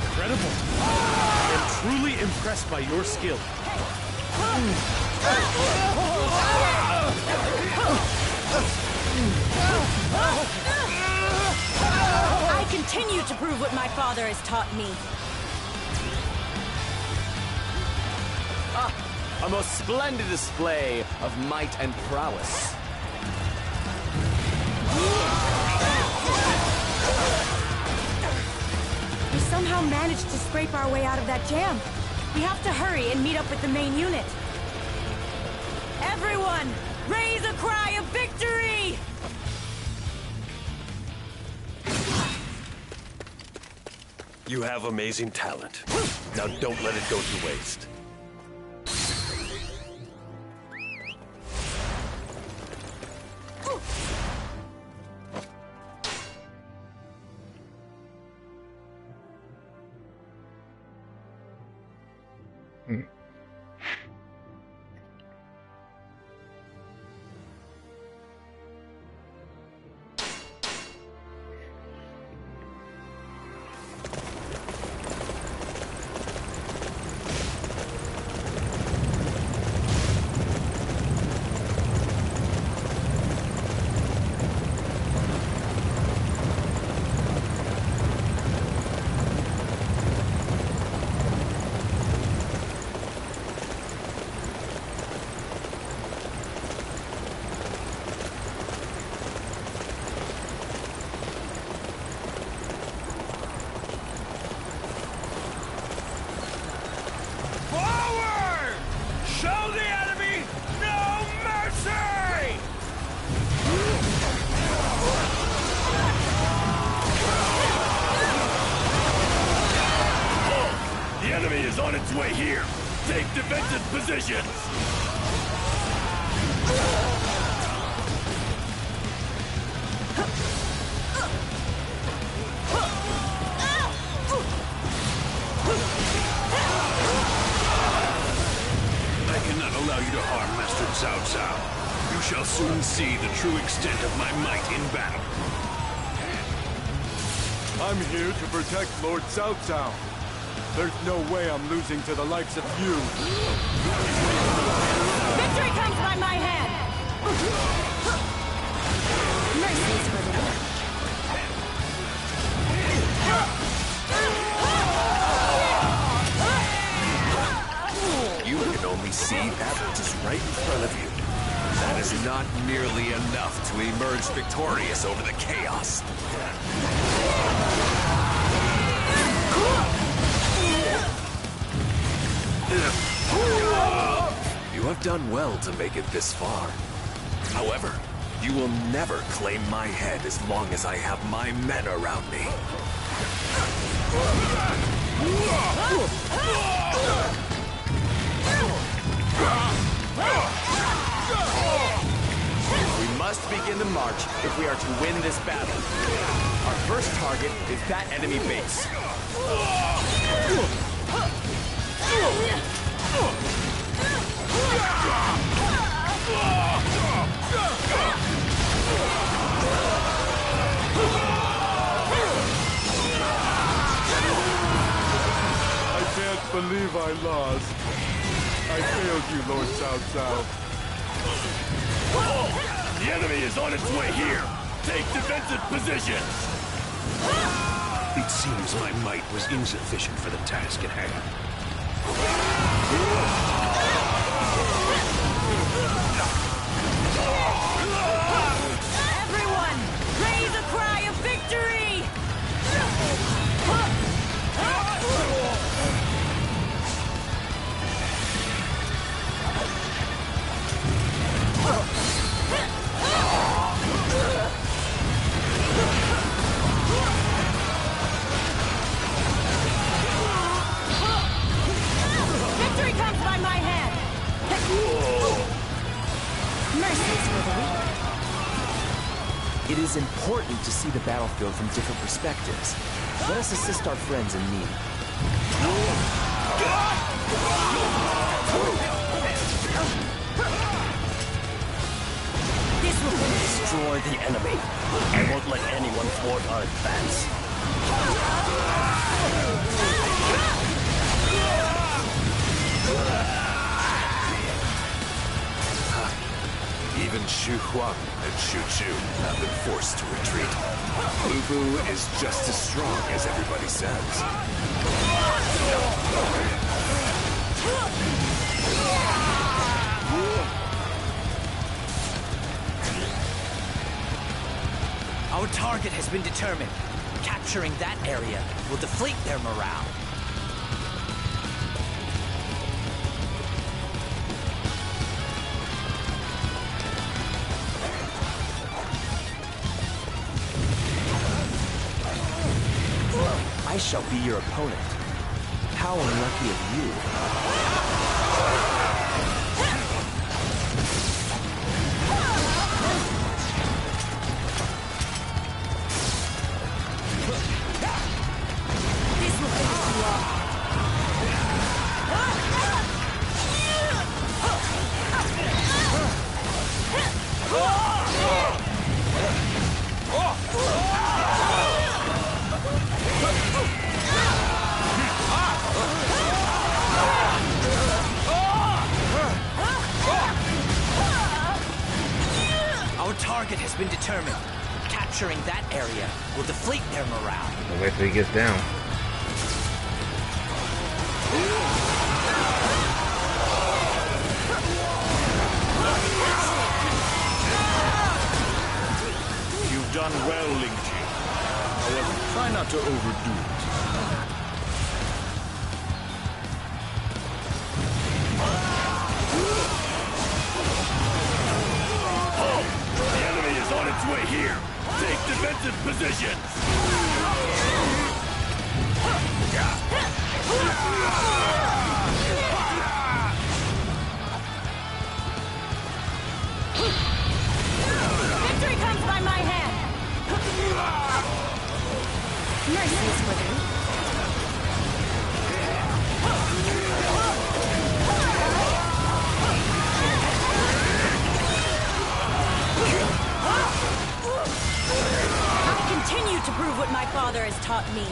Speaker 8: Incredible. I am truly impressed by your skill.
Speaker 5: I continue to prove what my father has taught me.
Speaker 11: A most splendid display of might and prowess.
Speaker 5: We somehow managed to scrape our way out of that jam. We have to hurry and meet up with the main unit. Everyone, raise a cry of victory!
Speaker 8: You have amazing talent. Now don't let it go to waste.
Speaker 6: On its way here. Take defensive positions. I cannot allow you to harm Master Cao Cao. You shall soon see the true extent of my might in battle.
Speaker 9: I'm here to protect Lord Cao Cao. There's no way I'm losing to the likes of you.
Speaker 5: Victory comes by my hand! Mercies for the Lord.
Speaker 6: You can only see that which is right in front of you. That is not nearly enough to emerge victorious over the chaos. You have done well to make it this far. However, you will never claim my head as long as I have my men around me.
Speaker 11: We must begin the march if we are to win this battle. Our first target is that enemy base.
Speaker 9: I can't believe I lost. I failed you, Lord Cao Cao.
Speaker 6: The enemy is on its way here. Take defensive positions. It seems my might was insufficient for the task at hand.
Speaker 5: Everyone, raise a cry of victory! Victory comes by my hand!
Speaker 7: It is important to see the battlefield from different perspectives. Let us assist our friends in need.
Speaker 5: This will
Speaker 8: Destroy the enemy. I won't let anyone thwart our advance.
Speaker 6: Even Xu Huang and Xu Chu have been forced to retreat. Lu Bu is just as strong as everybody says.
Speaker 7: Our target has been determined. Capturing that area will deflate their morale. I shall be your opponent. How unlucky of you.
Speaker 5: This will finish you off.
Speaker 7: Our target has been determined. Capturing that area will deflate their morale.
Speaker 1: I'll wait till he gets down.
Speaker 13: You've done well, Lingqi. However, try not to overdo it.
Speaker 6: The enemy is on its way here. Take defensive positions.
Speaker 5: Victory comes by my hand. Mercy is for thee. I continue to prove what my father has taught me.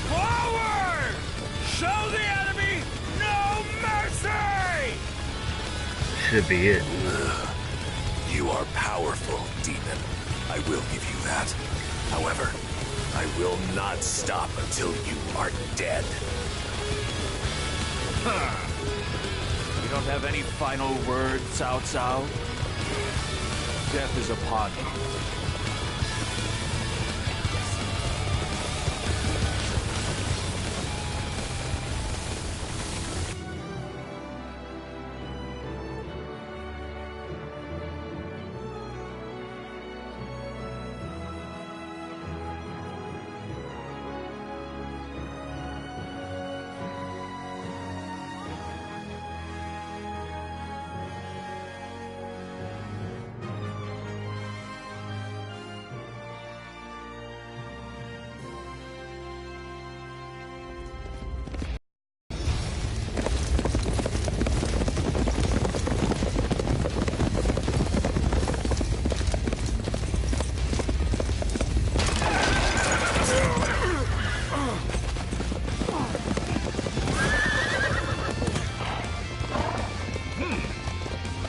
Speaker 3: Forward! Show the enemy no mercy!
Speaker 1: Should be it.
Speaker 6: You are powerful, demon. I will give you that. However, I will not stop until you are dead.
Speaker 3: You don't have any final words, Cao Cao? Death is upon you.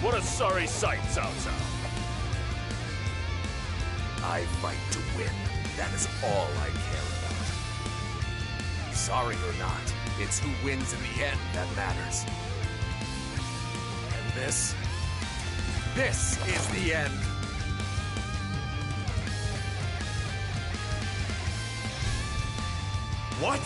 Speaker 4: What a sorry sight, Cao Cao.
Speaker 6: I fight to win. That is all I care about. Sorry or not, it's who wins in the end that matters. And this is the end.
Speaker 4: What?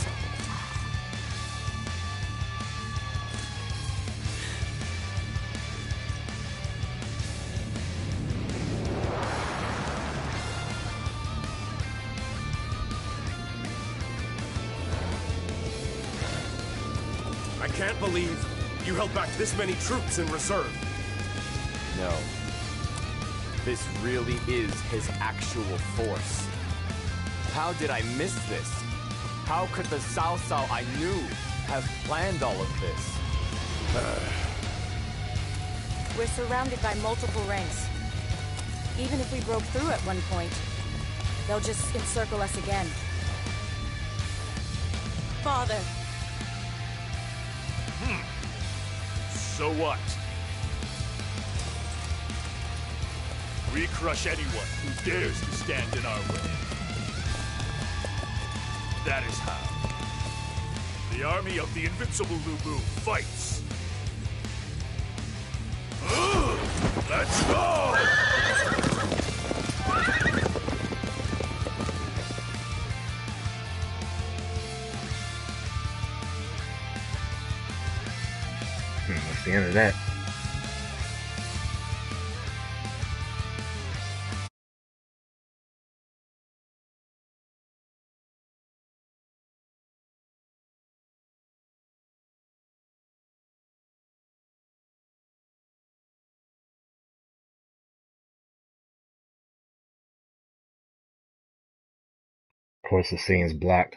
Speaker 12: I can't believe you held back this many troops in reserve.
Speaker 11: No. This really is his actual force. How did I miss this? How could the Cao Cao I knew have planned all of this?
Speaker 5: We're surrounded by multiple ranks. Even if we broke through at one point, they'll just encircle us again. Father!
Speaker 4: So what? We crush anyone who dares to stand in our way. That is how the army of the invincible Lu Bu fights. Let's go!
Speaker 1: That's the end of that. Of course, the scene's blocked.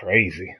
Speaker 1: Crazy.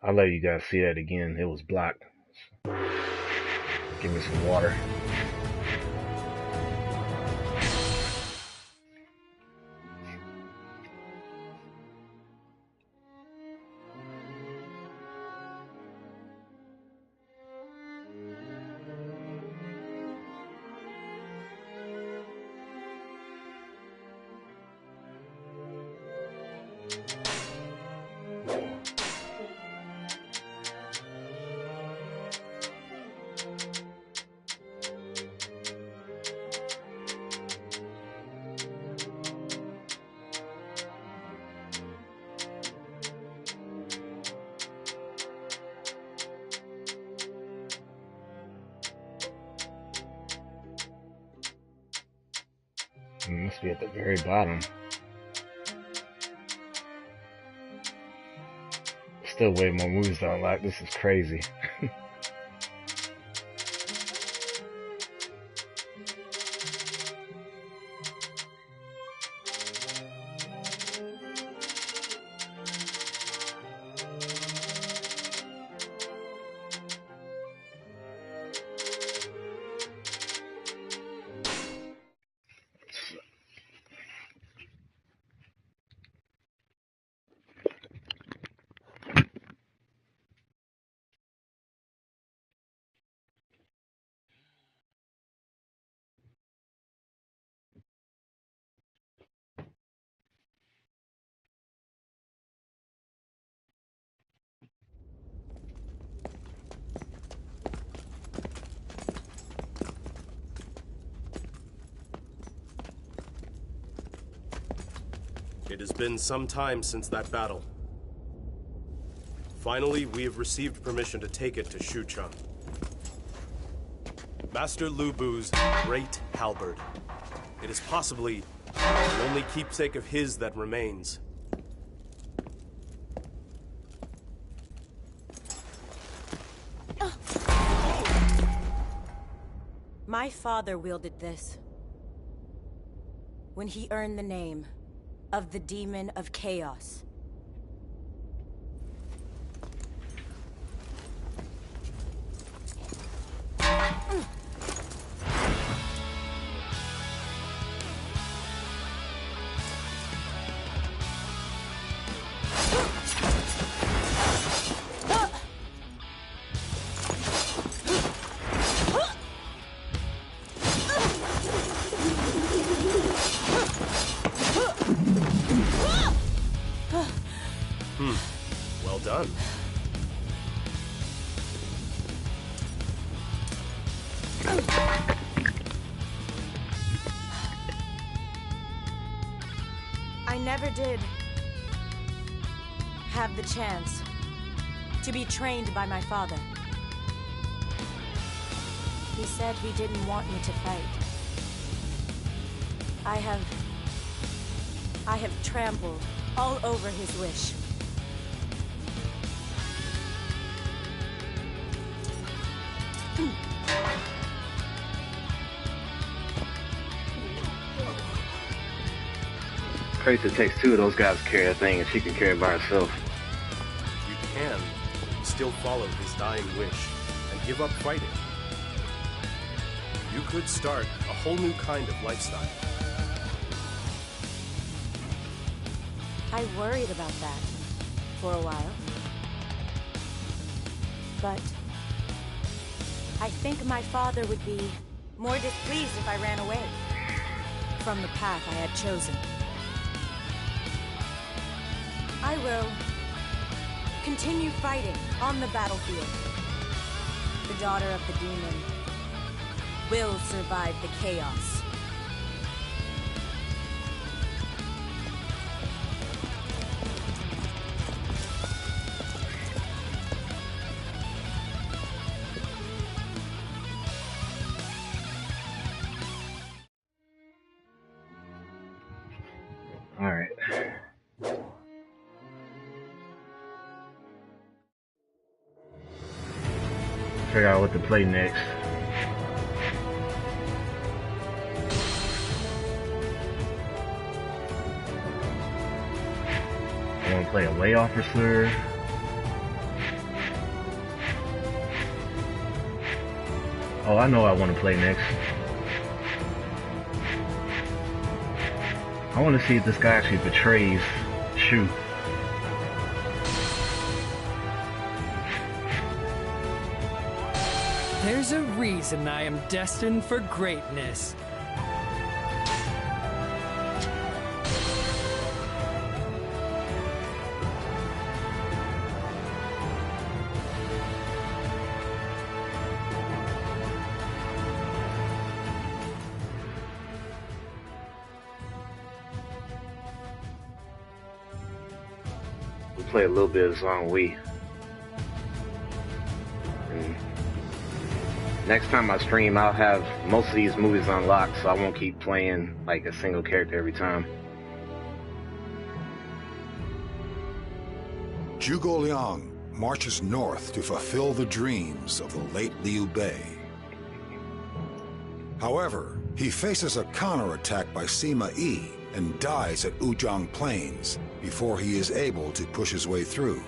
Speaker 1: I'll let you guys see that again. It was blocked. Give me some water. It must be at the very bottom. Still way more moves to unlock. This is crazy.
Speaker 14: It has been some time since that battle. Finally, we have received permission to take it to Shucheng. Master Lu Bu's great halberd. It is possibly the only keepsake of his that remains.
Speaker 5: My father wielded this when he earned the name of the Demon of Chaos.
Speaker 14: Well done.
Speaker 5: I never did have the chance to be trained by my father. He said he didn't want me to fight. I have trampled all over his wish.
Speaker 1: Crazy, it takes two of those guys to carry that thing, and she can carry it by herself.
Speaker 14: You can still follow his dying wish and give up fighting. You could start a whole new kind of lifestyle.
Speaker 5: I worried about that for a while. But I think my father would be more displeased if I ran away from the path I had chosen. I will continue fighting on the battlefield. The daughter of the demon will survive the chaos.
Speaker 1: All right. Figure out what to play next. I want to play a way officer. Oh, I know what I want to play next. I want to see if this guy actually betrays Shu.
Speaker 7: There's a reason I am destined for greatness.
Speaker 1: We play a little bit of Zhong Hui. Next time I stream, I'll have most of these movies unlocked, so I won't keep playing like a single character every time.
Speaker 15: Zhuge Liang marches north to fulfill the dreams of the late Liu Bei. However, he faces a counterattack by Sima Yi and dies at Wuzhang Plains before he is able to push his way through.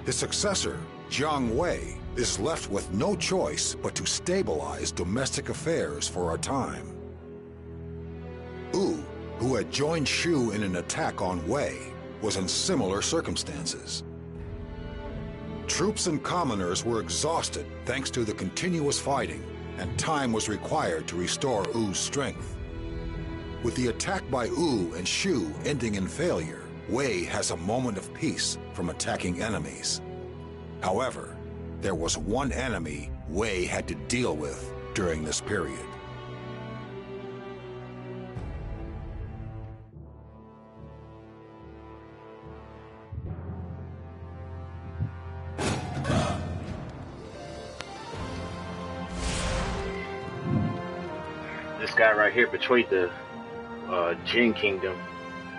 Speaker 15: His successor, Zhong Hui, is left with no choice but to stabilize domestic affairs for a time. Wu, who had joined Shu in an attack on Wei, was in similar circumstances. Troops and commoners were exhausted thanks to the continuous fighting, and time was required to restore Wu's strength. With the attack by Wu and Shu ending in failure, Wei has a moment of peace from attacking enemies. However, there was one enemy Wei had to deal with during this period.
Speaker 1: This guy right here betrayed the Jin Kingdom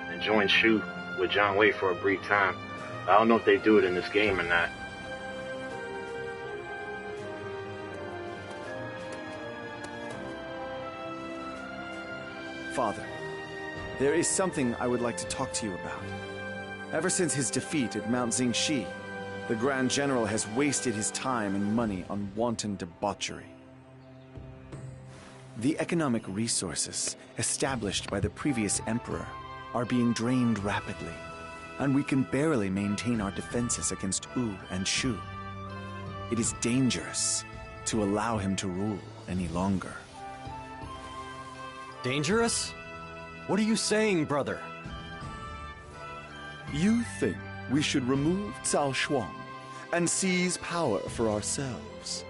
Speaker 1: and joined Shu with Zhong Hui for a brief time. I don't know if they do it in this game or not.
Speaker 2: Father, there is something I would like to talk to you about. Ever since his defeat at Mount Zingxi, the Grand General has wasted his time and money on wanton debauchery. The economic resources established by the previous emperor are being drained rapidly, and we can barely maintain our defenses against Wu and Shu. It is dangerous to allow him to rule any longer.
Speaker 16: Dangerous? What are you saying, brother?
Speaker 2: You think we should remove Cao Shuang and seize power for ourselves?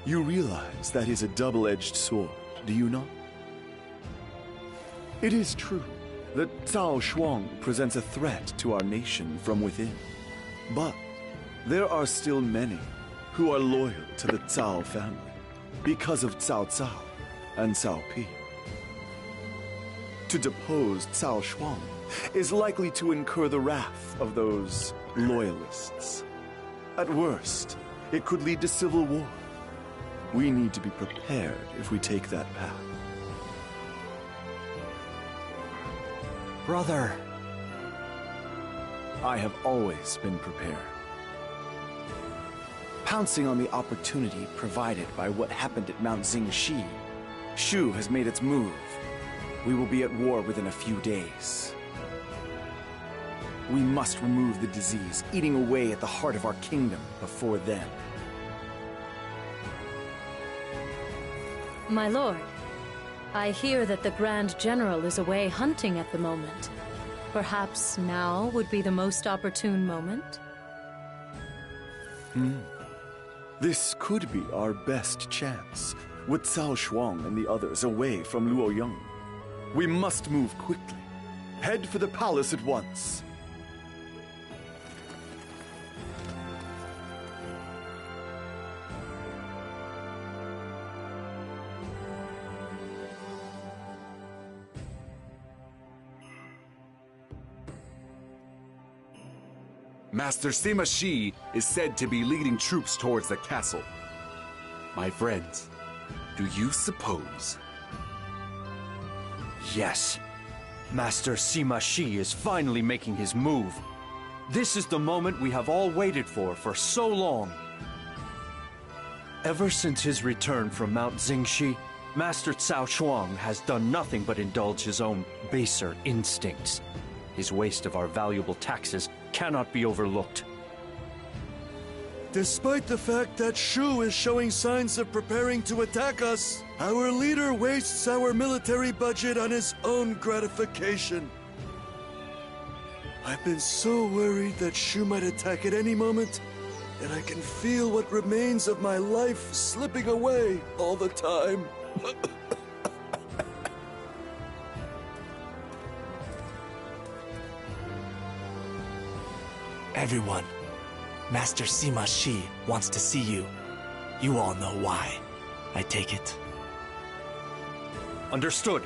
Speaker 2: You realize that is a double-edged sword, do you not? It is true that Cao Shuang presents a threat to our nation from within, but there are still many who are loyal to the Cao family because of Cao Cao and Cao Pi. To depose Cao Shuang is likely to incur the wrath of those loyalists. At worst, it could lead to civil war. We need to be prepared if we take that path.
Speaker 16: Brother.
Speaker 2: I have always been prepared. Pouncing on the opportunity provided by what happened at Mount Zingxi, Shu has made its move. We will be at war within a few days. We must remove the disease eating away at the heart of our kingdom before then.
Speaker 17: My lord, I hear that the Grand General is away hunting at the moment. Perhaps now would be the most opportune moment?
Speaker 2: This could be our best chance, with Cao Shuang and the others away from Luoyang. We must move quickly. Head for the palace at once.
Speaker 18: Master Sima Shi is said to be leading troops towards the castle. My friends, do you suppose?
Speaker 16: Yes. Master Sima Shi is finally making his move. This is the moment we have all waited for so long. Ever since his return from Mount Zingxi, Master Cao Shuang has done nothing but indulge his own baser instincts. His waste of our valuable taxes cannot be overlooked.
Speaker 19: Despite the fact that Shu is showing signs of preparing to attack us, our leader wastes our military budget on his own gratification. I've been so worried that Shu might attack at any moment, and I can feel what remains of my life slipping away all the time.
Speaker 20: Everyone, Master Sima Shi wants to see you. You all know why.
Speaker 7: I take it.
Speaker 16: Understood.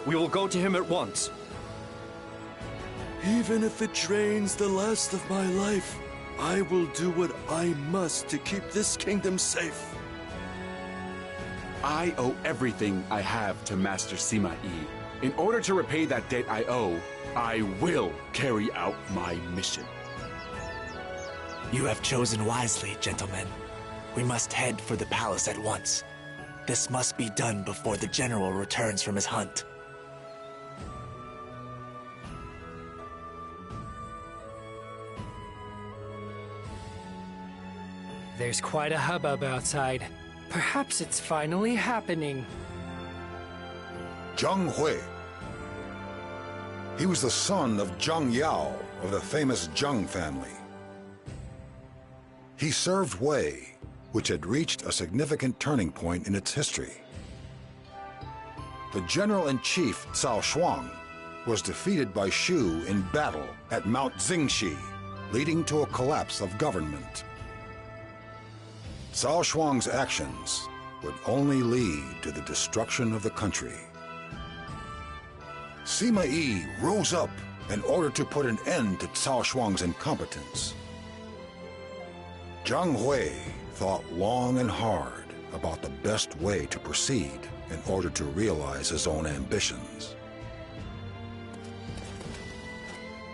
Speaker 16: We will go to him at once.
Speaker 19: Even if it drains the last of my life, I will do what I must to keep this kingdom safe.
Speaker 18: I owe everything I have to Master Sima Yi. In order to repay that debt I owe, I will carry out my mission.
Speaker 7: You have chosen wisely, gentlemen. We must head for the palace at once. This must be done before the general returns from his hunt.
Speaker 20: There's quite a hubbub outside. Perhaps it's finally happening.
Speaker 15: Zhong Hui. He was the son of Zhang Yao of the famous Zheng family. He served Wei, which had reached a significant turning point in its history. The general-in-chief Cao Shuang was defeated by Shu in battle at Mount Zingxi, leading to a collapse of government. Cao Shuang's actions would only lead to the destruction of the country. Sima Yi rose up in order to put an end to Cao Shuang's incompetence. Zhong Hui thought long and hard about the best way to proceed in order to realize his own ambitions.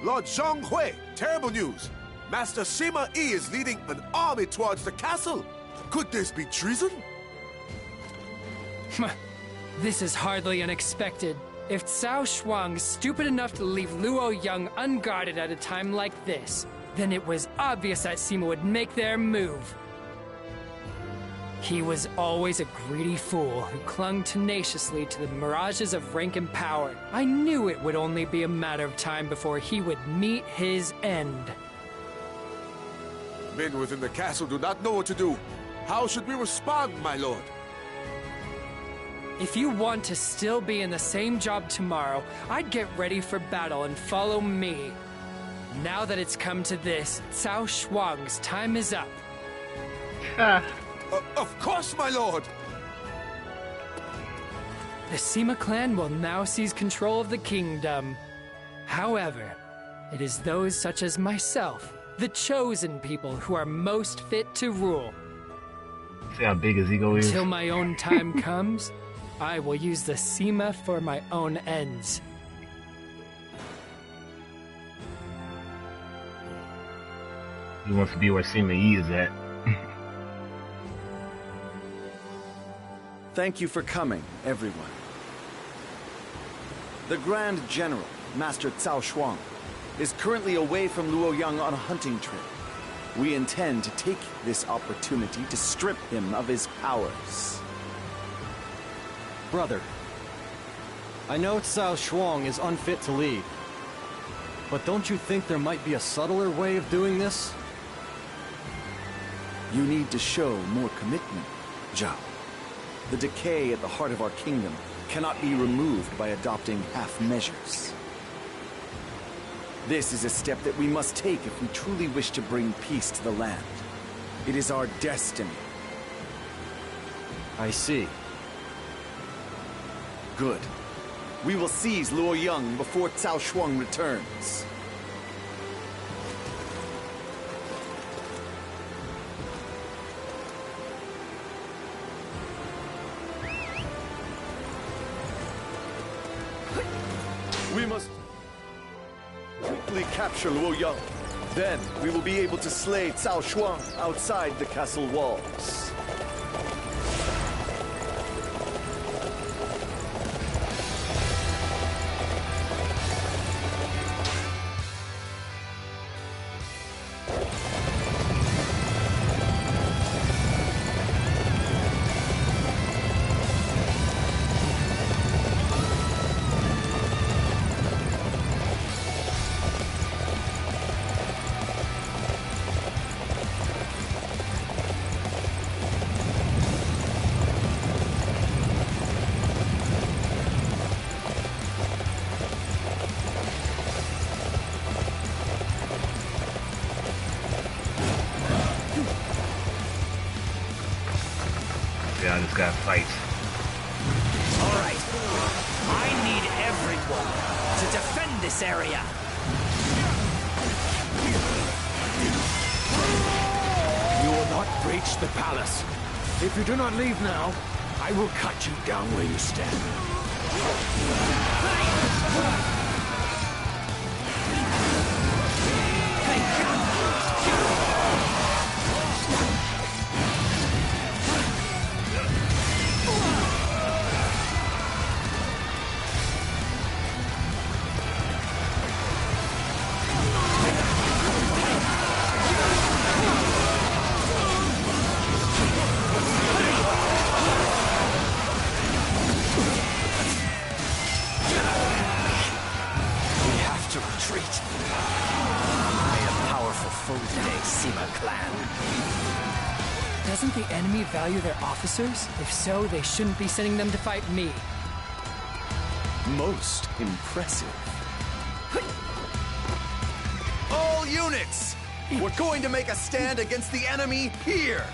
Speaker 9: Lord Zhong Hui, terrible news! Master Sima Yi is leading an army towards the castle. Could this be treason?
Speaker 20: This is hardly unexpected. If Cao Shuang is stupid enough to leave Luo Yang unguarded at a time like this, then it was obvious that Sima would make their move. He was always a greedy fool who clung tenaciously to the mirages of rank and power. I knew it would only be a matter of time before he would meet his end.
Speaker 9: Men within the castle do not know what to do. How should we respond, my lord?
Speaker 20: If you want to still be in the same job tomorrow, I'd get ready for battle and follow me. Now that it's come to this, Cao Shuang's time is up.
Speaker 9: Of course, my lord!
Speaker 20: The Sima clan will now seize control of the kingdom. However, it is those such as myself, the chosen people, who are most fit to rule.
Speaker 1: See how big his ego is?
Speaker 20: Until my own time comes, I will use the Sima for my own ends.
Speaker 1: He wants to be where Sima Yi is at.
Speaker 2: Thank you for coming, everyone. The Grand General, Master Cao Shuang, is currently away from Luoyang on a hunting trip. We intend to take this opportunity to strip him of his powers.
Speaker 16: Brother, I know Cao Shuang is unfit to lead, but don't you think there might be a subtler way of doing this?
Speaker 2: You need to show more commitment, Zhao. The decay at the heart of our kingdom cannot be removed by adopting half measures. This is a step that we must take if we truly wish to bring peace to the land. It is our destiny.
Speaker 16: I see.
Speaker 2: Good. We will seize Luoyang before Cao Shuang returns. We must quickly capture Luoyang. Then we will be able to slay Cao Shuang outside the castle walls.
Speaker 1: got fights.
Speaker 3: All right. I need everyone to defend this area.
Speaker 21: You will not breach the palace. If you do not leave now, I will cut you down where you stand.
Speaker 20: Doesn't the enemy value their officers? If so, they shouldn't be sending them to fight me.
Speaker 2: Most impressive.
Speaker 22: All units! We're going to make a stand against the enemy here!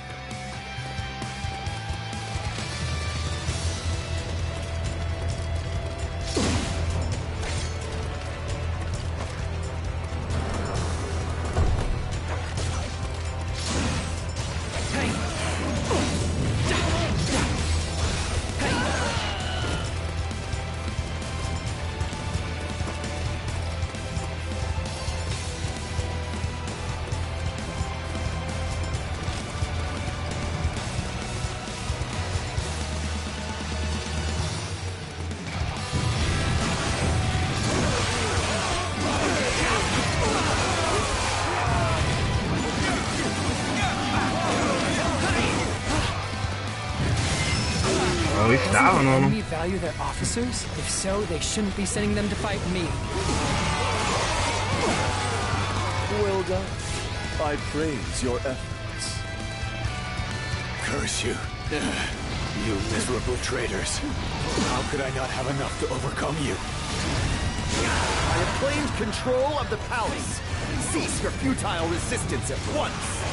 Speaker 1: Oh, he's styling on
Speaker 20: Enemy
Speaker 1: him.
Speaker 20: value their officers? If so, they shouldn't be sending them to fight me.
Speaker 2: Well done. I praise your efforts.
Speaker 21: Curse you. You miserable traitors. How could I not have enough to overcome you?
Speaker 22: I have claimed control of the palace. Cease your futile resistance at once.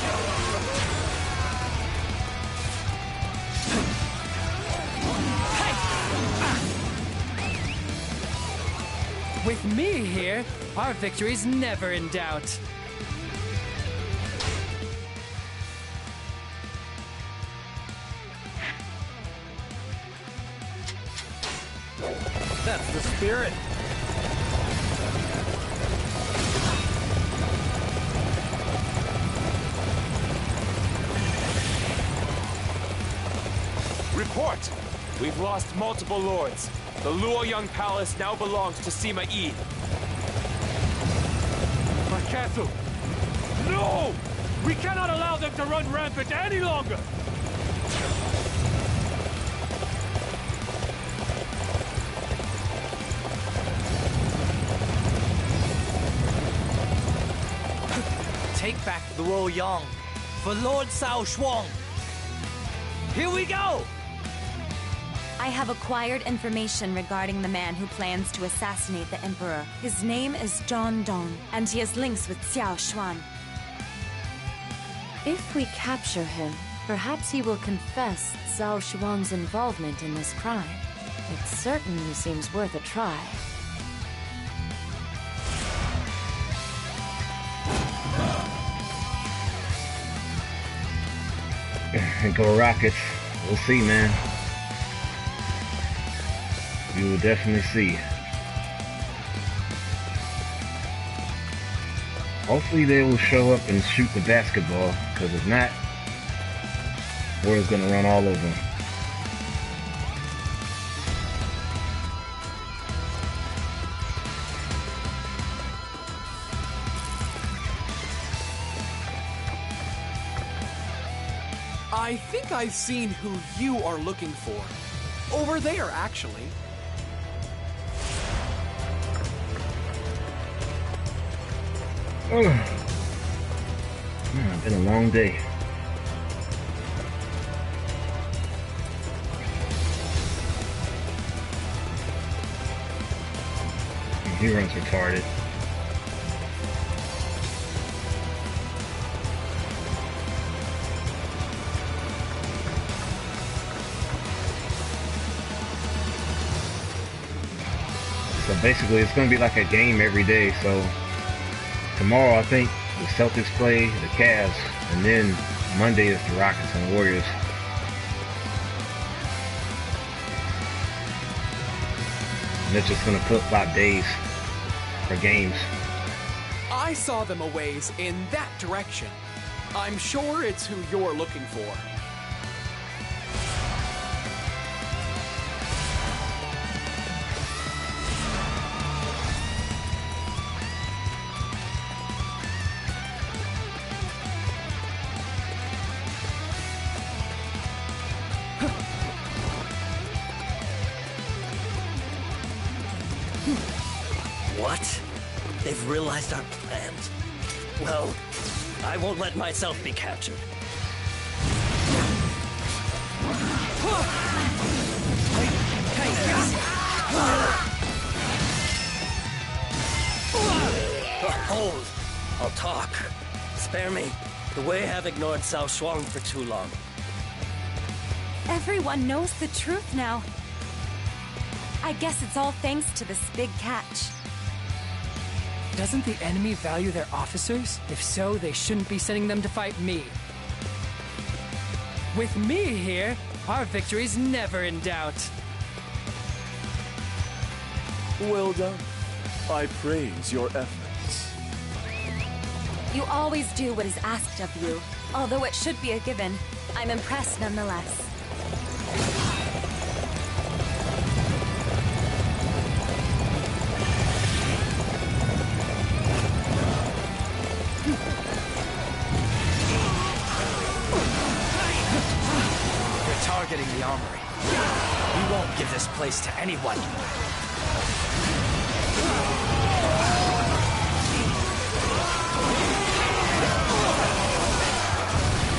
Speaker 20: With me here, our victory's never in doubt.
Speaker 3: That's the spirit.
Speaker 4: Report! We've lost multiple lords. The Luoyang Palace now belongs to Sima Yi.
Speaker 13: My castle! No! We cannot allow them to run rampant any longer!
Speaker 3: Take back the Luoyang for Lord Cao Shuang. Here we go!
Speaker 5: I have acquired information regarding the man who plans to assassinate the Emperor. His name is Zhong Dong, and he has links with Xiao Xuan.
Speaker 17: If we capture him, perhaps he will confess Cao Shuang's involvement in this crime. It certainly seems worth a try.
Speaker 1: Go Rockets. We'll see, man. You will definitely see. Hopefully they will show up and shoot the basketball, because if not, War's gonna run all over them.
Speaker 12: I think I've seen who you are looking for. Over there, actually.
Speaker 1: It's been a long day. He runs retarded. So basically, it's going to be like a game every day. So tomorrow, I think the Celtics play the Cavs, and then Monday is the Rockets and Warriors. And it's just going to flip-flop days for games.
Speaker 12: I saw them a ways in that direction. I'm sure it's who you're looking for.
Speaker 8: What? They've realized our plans? Well, I won't let myself be captured. Hold! I'll talk. Spare me. The Wei have ignored Cao Shuang for too long.
Speaker 5: Everyone knows the truth now. I guess it's all thanks to this big catch.
Speaker 20: Doesn't the enemy value their officers? If so, they shouldn't be sending them to fight me. With me here, our victory's never in doubt.
Speaker 14: Well done. I praise your efforts.
Speaker 5: You always do what is asked of you. Although it should be a given, I'm impressed nonetheless.
Speaker 8: Targeting the armory. We won't give this place to anyone.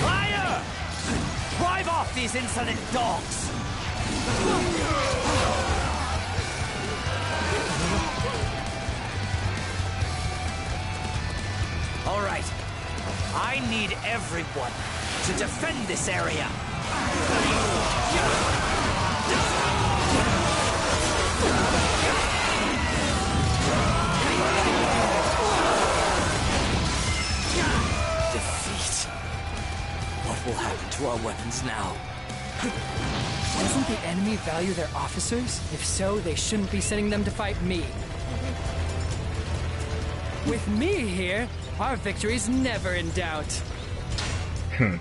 Speaker 21: Fire! Drive off these insolent dogs! All right. I need everyone to defend this area.
Speaker 8: Defeat. What will happen to our weapons now?
Speaker 20: Doesn't the enemy value their officers? If so, they shouldn't be sending them to fight me. With me here, our victory's never in doubt.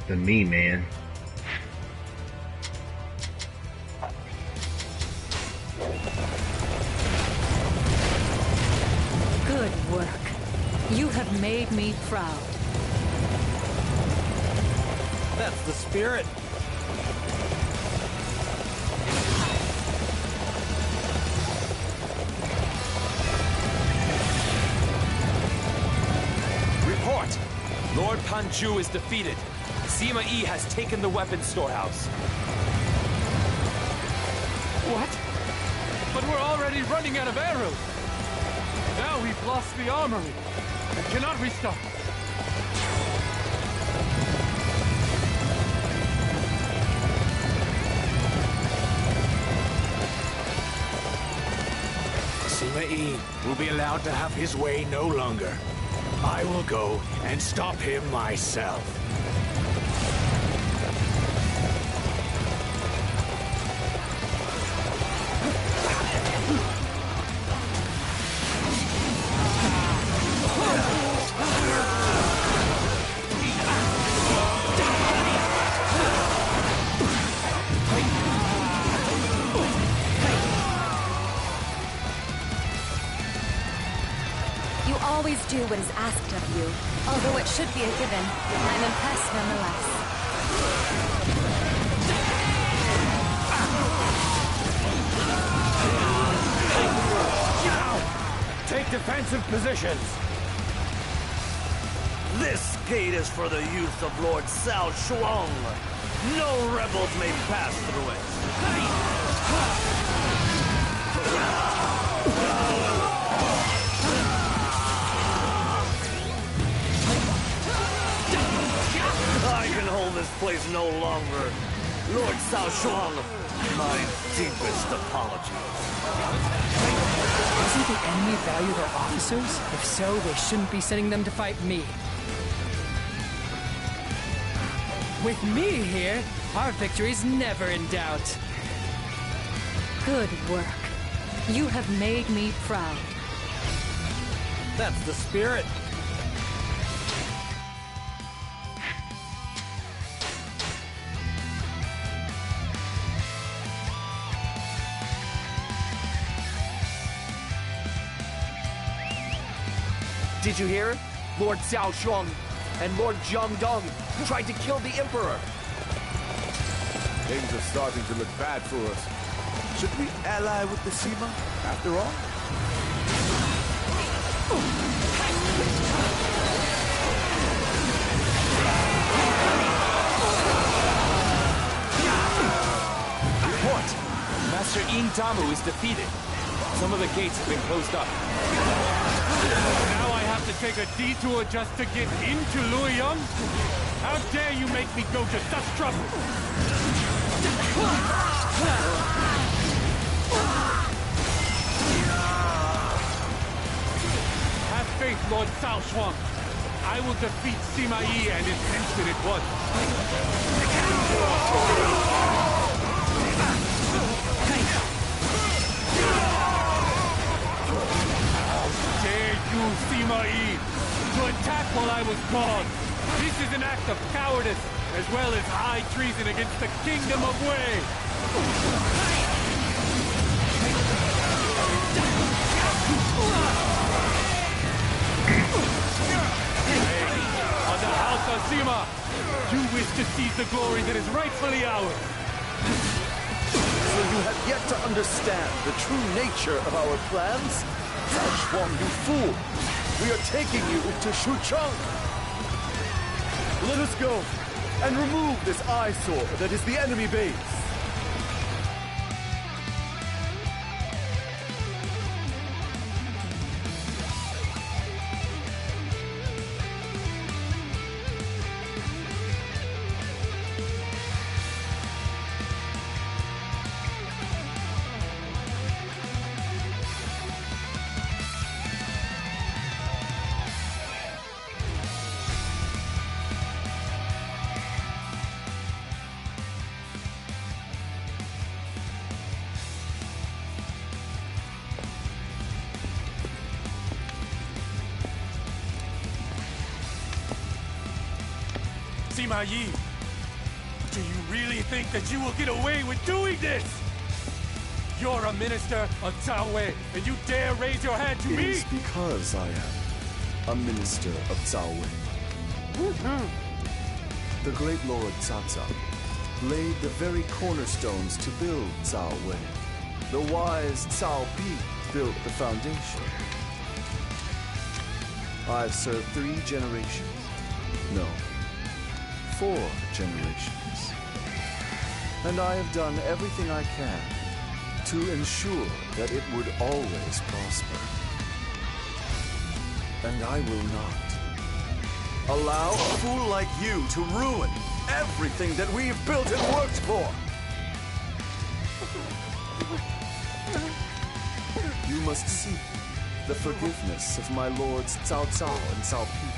Speaker 1: The me, man.
Speaker 17: Good work. You have made me proud.
Speaker 21: That's the spirit.
Speaker 3: Report! Lord Panju is defeated. Sima Yi has taken the weapons storehouse.
Speaker 10: What? But we're already running out of arrows. Now we've lost the armory and cannot restart.
Speaker 21: Sima Yi will be allowed to have his way no longer. I will go and stop him myself.
Speaker 5: You always do what is asked of you. Although it should be a given, I'm impressed nonetheless.
Speaker 21: Now, take defensive positions.
Speaker 8: This gate is for the youth of Lord Cao Shuang. No rebels may pass through it. I can hold this place no longer. Lord Cao Shuang, my deepest apologies.
Speaker 20: enemy value their officers? If so, they shouldn't be sending them to fight me. With me here, our victory's never in doubt.
Speaker 17: Good work. You have made me proud.
Speaker 22: That's the spirit.
Speaker 3: Did you hear? Lord Xiao Shuang and Lord Zhang Dong tried to kill the Emperor.
Speaker 9: Things are starting to look bad for us. Should we ally with the Sima, after all?
Speaker 3: Report! Master Ying Damu is defeated. Some of the gates have been closed up.
Speaker 10: Now I have to take a detour just to get into Luoyang? How dare you make me go to such trouble? Have faith, Lord Cao Shuang. I will defeat Sima Yi and his henchmen at once. Dare you, Sima Yi, to attack while I was gone? This is an act of cowardice, as well as high treason against the Kingdom of Wei. On the House of Sima, you wish to seize the glory that is rightfully ours.
Speaker 22: So you have yet to understand the true nature of our plans? Cao Shuang, you fool! We are taking you to Xucheng! Let us go and remove this eyesore that is the enemy base.
Speaker 10: Sima Yi, do you really think that you will get away with doing this? You're a minister of Cao Wei, and you dare raise your hand to
Speaker 19: It
Speaker 10: me?
Speaker 19: is because I am a minister of Cao Wei. The great Lord Cao Cao laid the very cornerstones to build Cao Wei. The wise Cao Pi built the foundation. I've served 3 generations. No, 4 generations. And I have done everything I can to ensure that it would always prosper. And I will not allow a fool like you to ruin everything that we've built and worked for. You must seek the forgiveness of my lords Cao Cao and Cao Pi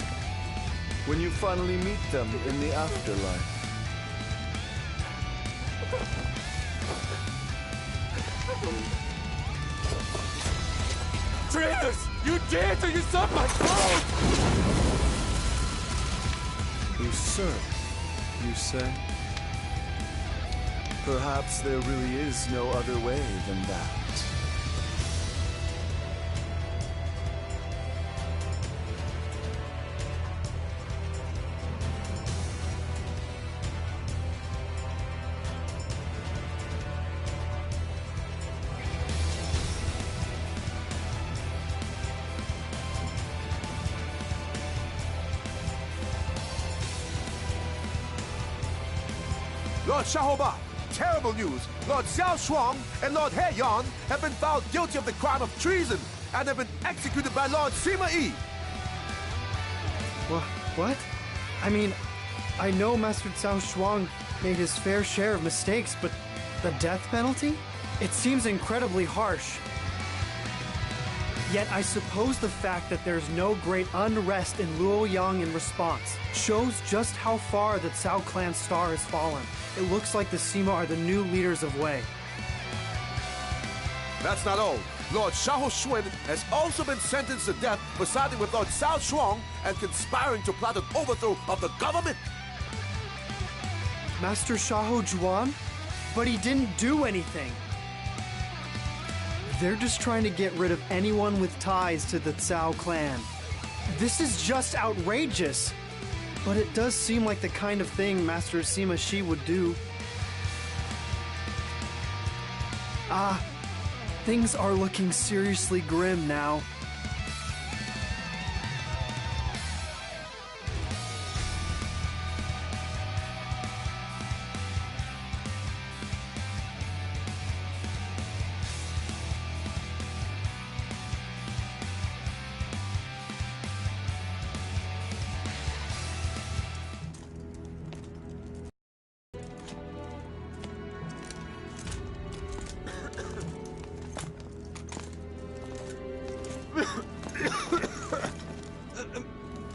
Speaker 19: when you finally meet them in the afterlife.
Speaker 10: Traitors! You dare to usurp my throne!
Speaker 19: Usurp, you say? Perhaps there really is no other way than that.
Speaker 9: Lord Shaoba, terrible news. Lord Xiao Shuang and Lord He Yan have been found guilty of the crime of treason and have been executed by Lord Sima Yi.
Speaker 12: What? I mean, I know Master Cao Shuang made his fair share of mistakes, but the death penalty? It seems incredibly harsh.
Speaker 6: Yet I suppose the fact that there's no great unrest in Luoyang in response shows just how far the Cao clan's star has fallen. It looks like the Sima are the new leaders of Wei.
Speaker 9: That's not all. Lord Xiahou Xuan has also been sentenced to death for siding with Lord Cao Shuang and conspiring to plot an overthrow of the government.
Speaker 6: Master Xiahou Juan? But he didn't do anything. They're just trying to get rid of anyone with ties to the Cao clan. This is just outrageous. But it does seem like the kind of thing Master Sima Shi would do. Things are looking seriously grim now.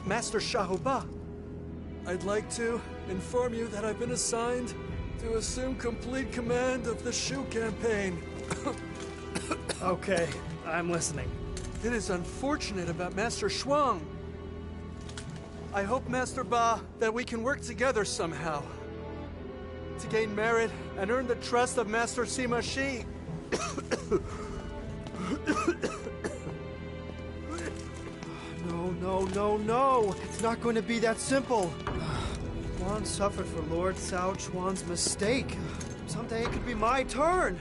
Speaker 11: Master Xiahou Ba, I'd like to inform you that I've been assigned to assume complete command of the Shu campaign.
Speaker 6: Okay, I'm listening.
Speaker 11: It is unfortunate about Master Shuang. I hope, Master Ba, that we can work together somehow to gain merit and earn the trust of Master Sima Shi.
Speaker 6: No. It's not going to be that simple. Juan suffered for Lord Cao Chuan's mistake. Someday it could be my turn.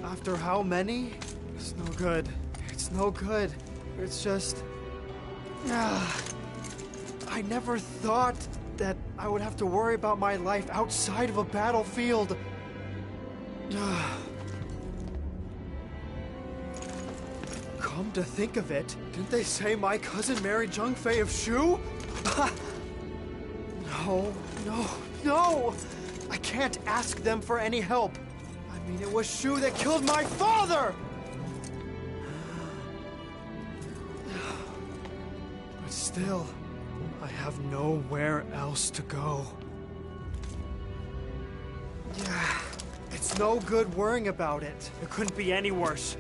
Speaker 6: After how many? It's no good. It's no good. It's just... I never thought that I would have to worry about my life outside of a battlefield. Come to think of it, didn't they say my cousin married Zhong Fei of Shu? No! I can't ask them for any help. I mean, it was Shu that killed my father! But still, I have nowhere else to go. Yeah, it's no good worrying about it. It couldn't be any worse.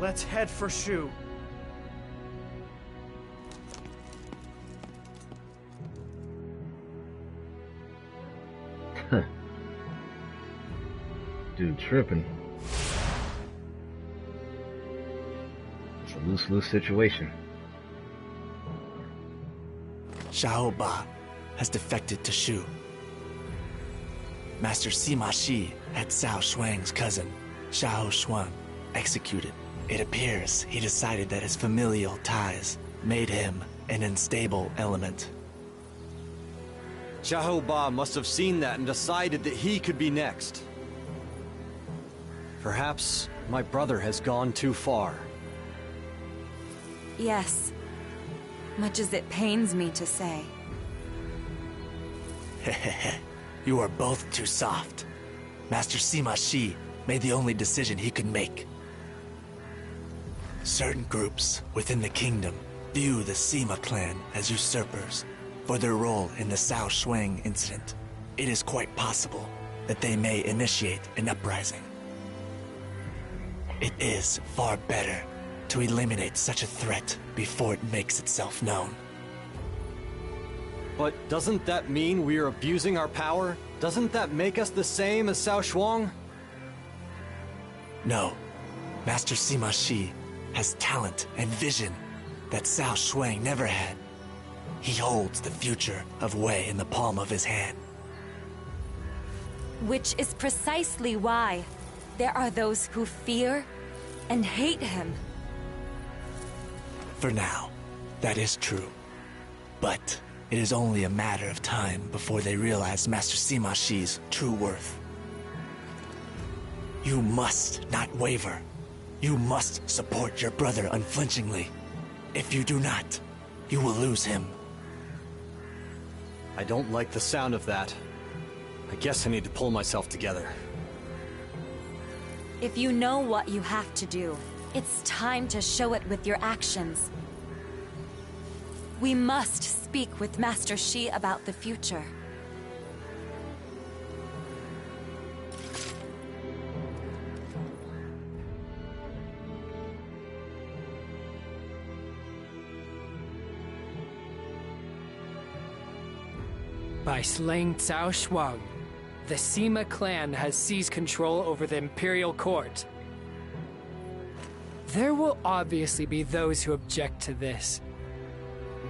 Speaker 6: Let's head for Shu.
Speaker 1: Dude tripping. It's a loose situation.
Speaker 7: Xiahou Ba has defected to Shu. Master Sima Shi had Cao Shuang's cousin, Xiahou Xuan, executed. It appears he decided that his familial ties made him an unstable element.
Speaker 16: Xiahou Ba must have seen that and decided that he could be next. Perhaps my brother has gone too far.
Speaker 5: Yes. Much as it pains me to say.
Speaker 7: You are both too soft. Master Sima Shi made the only decision he could make. Certain groups within the kingdom view the Sima clan as usurpers for their role in the Cao Shuang incident. It is quite possible that they may initiate an uprising. It is far better to eliminate such a threat before it makes itself known.
Speaker 16: But doesn't that mean we are abusing our power? Doesn't that make us the same as Cao Shuang?
Speaker 7: No. Master Sima Shi has talent and vision that Cao Shuang never had. He holds the future of Wei in the palm of his hand.
Speaker 5: Which is precisely why there are those who fear and hate him.
Speaker 7: For now, that is true. But it is only a matter of time before they realize Master Sima Shi's true worth. You must not waver. You must support your brother unflinchingly. If you do not, you will lose him.
Speaker 16: I don't like the sound of that. I guess I need to pull myself together.
Speaker 5: If you know what you have to do, it's time to show it with your actions. We must speak with Master Shi about the future.
Speaker 20: By slaying Cao Shuang, the Sima clan has seized control over the Imperial Court. There will obviously be those who object to this.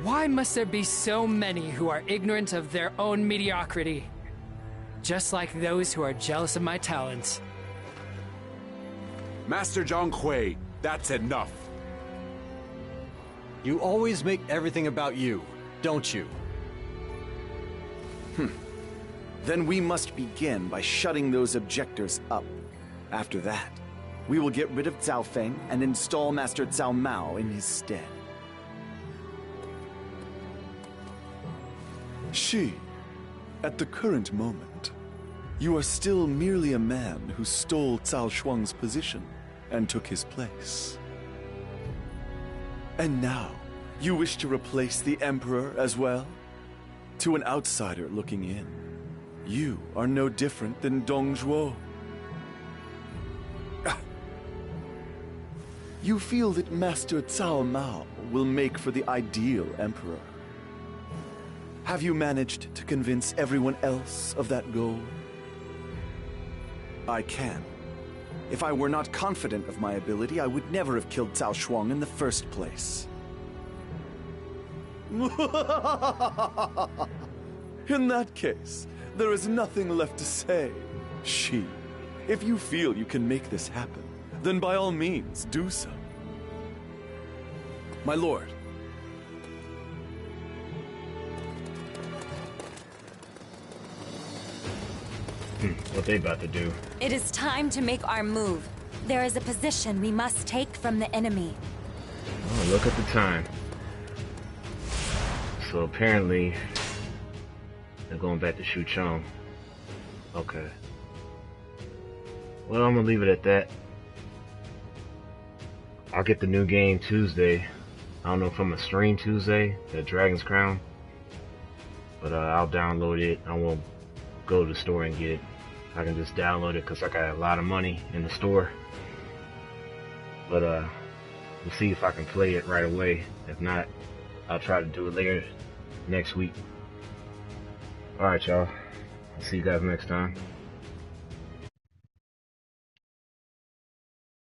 Speaker 20: Why must there be so many who are ignorant of their own mediocrity? Just like those who are jealous of my talents.
Speaker 15: Master Zhong Hui, that's enough.
Speaker 18: You always make everything about you, don't you?
Speaker 2: Then we must begin by shutting those objectors up. After that, we will get rid of Cao Feng and install Master Cao Mao in his stead.
Speaker 19: Shi, at the current moment, you are still merely a man who stole Cao Shuang's position and took his place. And now, you wish to replace the Emperor as well? To an outsider looking in, you are no different than Dong Zhuo. You feel that Master Cao Mao will make for the ideal Emperor. Have you managed to convince everyone else of that goal?
Speaker 2: I can. If I were not confident of my ability, I would never have killed Cao Shuang in the first place.
Speaker 19: In that case, there is nothing left to say. Shi, if you feel you can make this happen, then by all means, do so.
Speaker 18: My lord.
Speaker 1: What they about to do?
Speaker 5: It is time to make our move. There is a position we must take from the enemy.
Speaker 1: Oh, look at the time. So apparently, they're going back to Xucheng. Okay. Well, I'm gonna leave it at that. I'll get the new game Tuesday. I don't know if I'm gonna stream Tuesday, the Dragon's Crown. But I'll download it. I won't go to the store and get it. I can just download it because I got a lot of money in the store. But we'll see if I can play it right away. If not, I'll try to do it later next week. Alright, y'all. I'll see you guys next time.